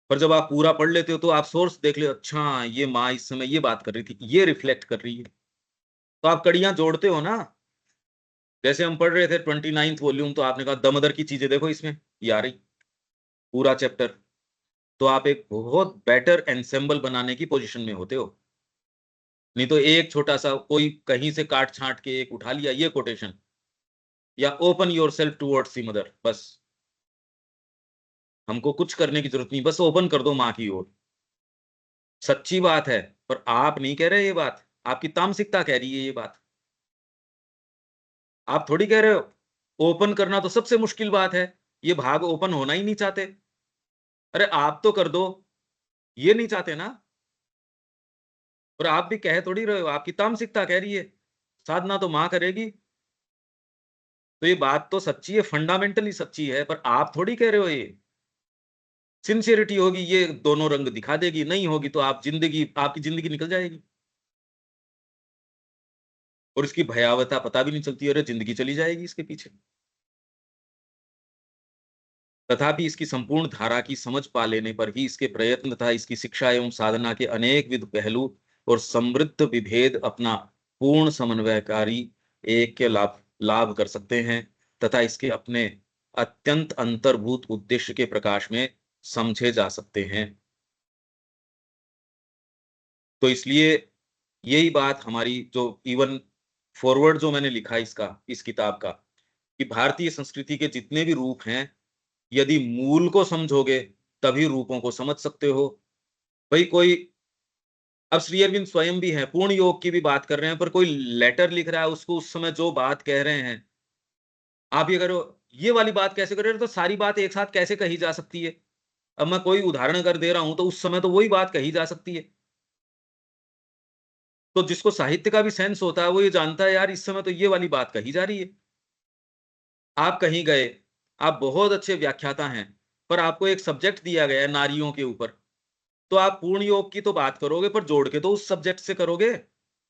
पर जब आप पूरा पढ़ लेते हो तो आप सोर्स देख ले, अच्छा ये माँ इस समय ये बात कर रही थी, ये रिफ्लेक्ट कर रही है। तो आप कड़ियां जोड़ते हो ना। जैसे हम पढ़ रहे थे 29th वॉल्यूम, तो आपने कहा दमदर की चीजें देखो इसमें, ये आ रही पूरा चैप्टर। तो आप एक बहुत बेटर एंसेंबल बनाने की पोजीशन में होते हो। नहीं तो एक छोटा सा कोई कहीं से काट छांट के एक उठा लिया ये कोटेशन, या open your self towards the mother, बस हमको कुछ करने की जरूरत नहीं, बस ओपन कर दो माँ की ओर। सच्ची बात है, पर आप नहीं कह रहे ये बात, आपकी तामसिकता कह रही है ये बात। आप थोड़ी कह रहे हो ओपन करना तो सबसे मुश्किल बात है, ये भाग ओपन होना ही नहीं चाहते। अरे आप तो कर दो, ये नहीं चाहते ना। और आप भी कह थोड़ी रहे हो, आपकी तामसिकता कह रही है साधना तो माँ करेगी। तो ये बात तो सच्ची है, फंडामेंटली सच्ची है, पर आप थोड़ी कह रहे हो ये। सिंसियरिटी होगी ये दोनों रंग दिखा देगी, नहीं होगी तो आपकी जिंदगी निकल जाएगी और इसकी भयावहता पता भी नहीं चलती, अरे जिंदगी चली जाएगी इसके पीछे। तथापि इसकी संपूर्ण धारा की समझ पा लेने पर ही इसके प्रयत्न तथा इसकी शिक्षा एवं साधना के अनेक विध पहलू और समृद्ध विभेद अपना पूर्ण समन्वयकारी एक के लाभ लाभ कर सकते हैं तथा इसके अपने अत्यंत अंतर्भूत उद्देश्य के प्रकाश में समझे जा सकते हैं। तो इसलिए यही बात हमारी जो इवन फॉरवर्ड जो मैंने लिखा इसका, इस किताब का, कि भारतीय संस्कृति के जितने भी रूप हैं, यदि मूल को समझोगे तभी रूपों को समझ सकते हो। भाई कोई, अब श्री अरविंद स्वयं भी है, पूर्ण योग की भी बात कर रहे हैं, पर कोई लेटर लिख रहा है, उसको उस समय जो बात कह रहे हैं, आप ये करो, ये वाली बात कैसे कर रहे हो, तो सारी बात एक साथ कैसे कही जा सकती है? अब मैं कोई उदाहरण अगर दे रहा हूं तो उस समय तो वही बात कही जा सकती है। तो जिसको साहित्य का भी सेंस होता है वो ये जानता है यार इस समय तो ये वाली बात कही जा रही है। आप कहीं गए, आप बहुत अच्छे व्याख्याता हैं, पर आपको एक सब्जेक्ट दिया गया है नारियों के ऊपर, तो आप पूर्ण योग की तो बात करोगे पर जोड़ के तो उस सब्जेक्ट से करोगे।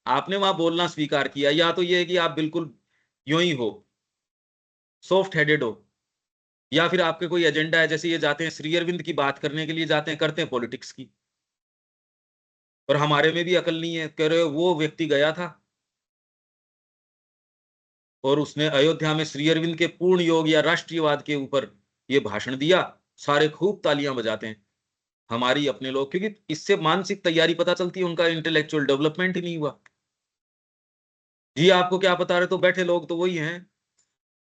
आपने वहां बोलना स्वीकार किया, या तो ये है कि आप बिल्कुल यूं ही हो, सॉफ्ट हेडेड हो, या फिर आपके कोई एजेंडा है, जैसे ये जाते हैं श्री अरविंद की बात करने के लिए जाते हैं, करते हैं पॉलिटिक्स की। और हमारे में भी अकल नहीं है, कह रहे हो वो व्यक्ति गया था और उसने अयोध्या में श्री अरविंद के पूर्ण योग या राष्ट्रीयवाद के ऊपर ये भाषण दिया, सारे खूब तालियां बजाते हैं। हमारी अपने लोग, क्योंकि इससे मानसिक तैयारी पता चलती है, उनका इंटेलेक्चुअल डेवलपमेंट ही नहीं हुआ। जी आपको क्या बता रहे, तो बैठे लोग तो वही हैं।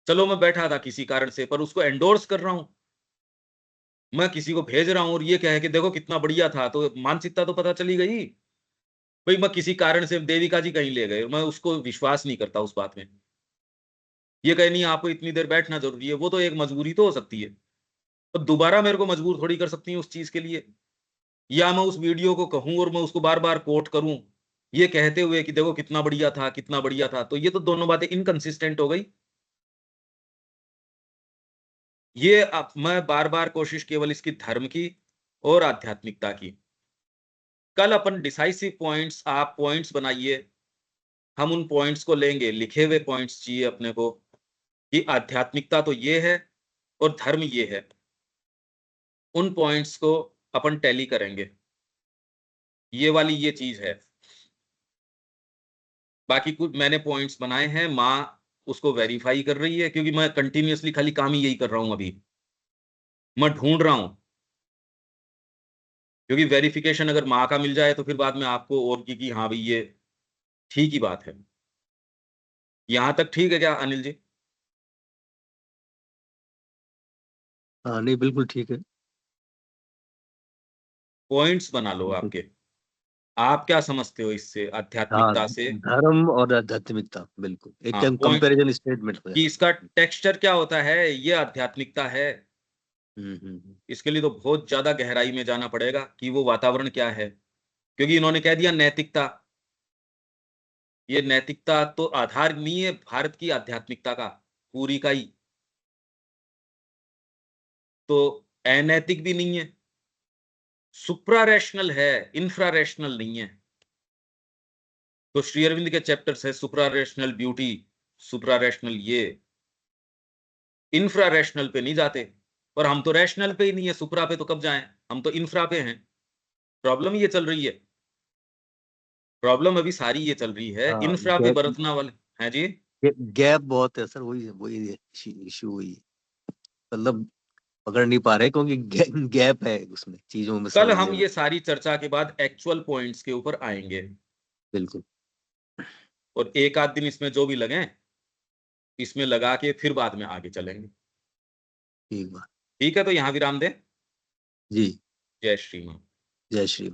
चलो मैं बैठा था किसी कारण से, पर उसको एंडोर्स कर रहा हूं, मैं किसी को भेज रहा हूं और ये कहे कि देखो कितना बढ़िया था, तो मानसिकता तो पता चली गई। भाई मैं किसी कारण से देविका जी कहीं ले गए, मैं उसको विश्वास नहीं करता उस बात में। ये कहे नहीं आपको इतनी देर बैठना जरूरी है, वो तो एक मजबूरी तो हो सकती है, तो दोबारा मेरे को मजबूर थोड़ी कर सकती है उस चीज के लिए। या मैं उस वीडियो को कहूं और मैं उसको बार बार कोट करूं, ये कहते हुए कि देखो कितना बढ़िया था, कितना बढ़िया था, तो ये तो दोनों बातें इनकंसिस्टेंट हो गई। ये अब मैं बार बार कोशिश केवल इसकी धर्म की और आध्यात्मिकता की। कल अपन डिसाइसिव पॉइंट्स, आप पॉइंट्स बनाइए, हम उन पॉइंट्स को लेंगे, लिखे हुए पॉइंट्स चाहिए अपने को, कि आध्यात्मिकता तो ये है और धर्म ये है। उन पॉइंट्स को अपन टैली करेंगे, ये वाली ये चीज है। बाकी कुछ मैंने पॉइंट्स बनाए हैं, माँ उसको वेरीफाई कर रही है, क्योंकि मैं कंटिन्यूअसली खाली काम ही यही कर रहा हूं अभी, मैं ढूंढ रहा हूं। क्योंकि वेरिफिकेशन अगर माँ का मिल जाए तो फिर बाद में आपको और की हाँ भाई ये ठीक ही बात है। यहां तक ठीक है क्या अनिल जी? हाँ नहीं, बिल्कुल ठीक है। पॉइंट्स बना लो बिल्कुल। आपके, आप क्या समझते हो इससे, हाँ, आध्यात्मिकता से? धर्म और आध्यात्मिकता, बिल्कुल एक हाँ पॉइंट, कंपैरिजन स्टेटमेंट हो कि जाए। इसका टेक्सचर क्या होता है, ये आध्यात्मिकता है। इसके लिए तो बहुत ज्यादा गहराई में जाना पड़ेगा कि वो वातावरण क्या है, क्योंकि इन्होंने कह दिया नैतिकता, ये नैतिकता तो आधार नहीं है भारत की आध्यात्मिकता का, पूरी का ही। तो अनैतिक भी नहीं है, सुप्रा रैशनल है, इंफ्रा रैशनल नहीं है। तो श्री अरविंद के चैप्टर्स है सुप्रा रैशनल ब्यूटी, सुप्रा रैशनल ये, इंफ्रा रैशनल पे नहीं जाते। पर हम तो रैशनल पे ही नहीं है, सुप्रा पे तो कब जाएं, हम तो इंफ्रा पे हैं। प्रॉब्लम ये चल रही है, प्रॉब्लम अभी सारी ये चल रही है, हाँ, इंफ्रा पे बरतना वाले हैं जी। गैप बहुत है सर, वही वही इशू हुई, मतलब पकड़ नहीं पा रहे क्योंकि गैप है उसमें, चीजों में कल समझने हम में। ये सारी चर्चा के बाद एक्चुअल पॉइंट्स के ऊपर आएंगे, बिल्कुल। और एक आध दिन इसमें जो भी लगे, इसमें लगा के फिर बाद में आगे चलेंगे। ठीक बात। ठीक है, तो यहां विराम दें। जी। जय श्री राम। जय श्री।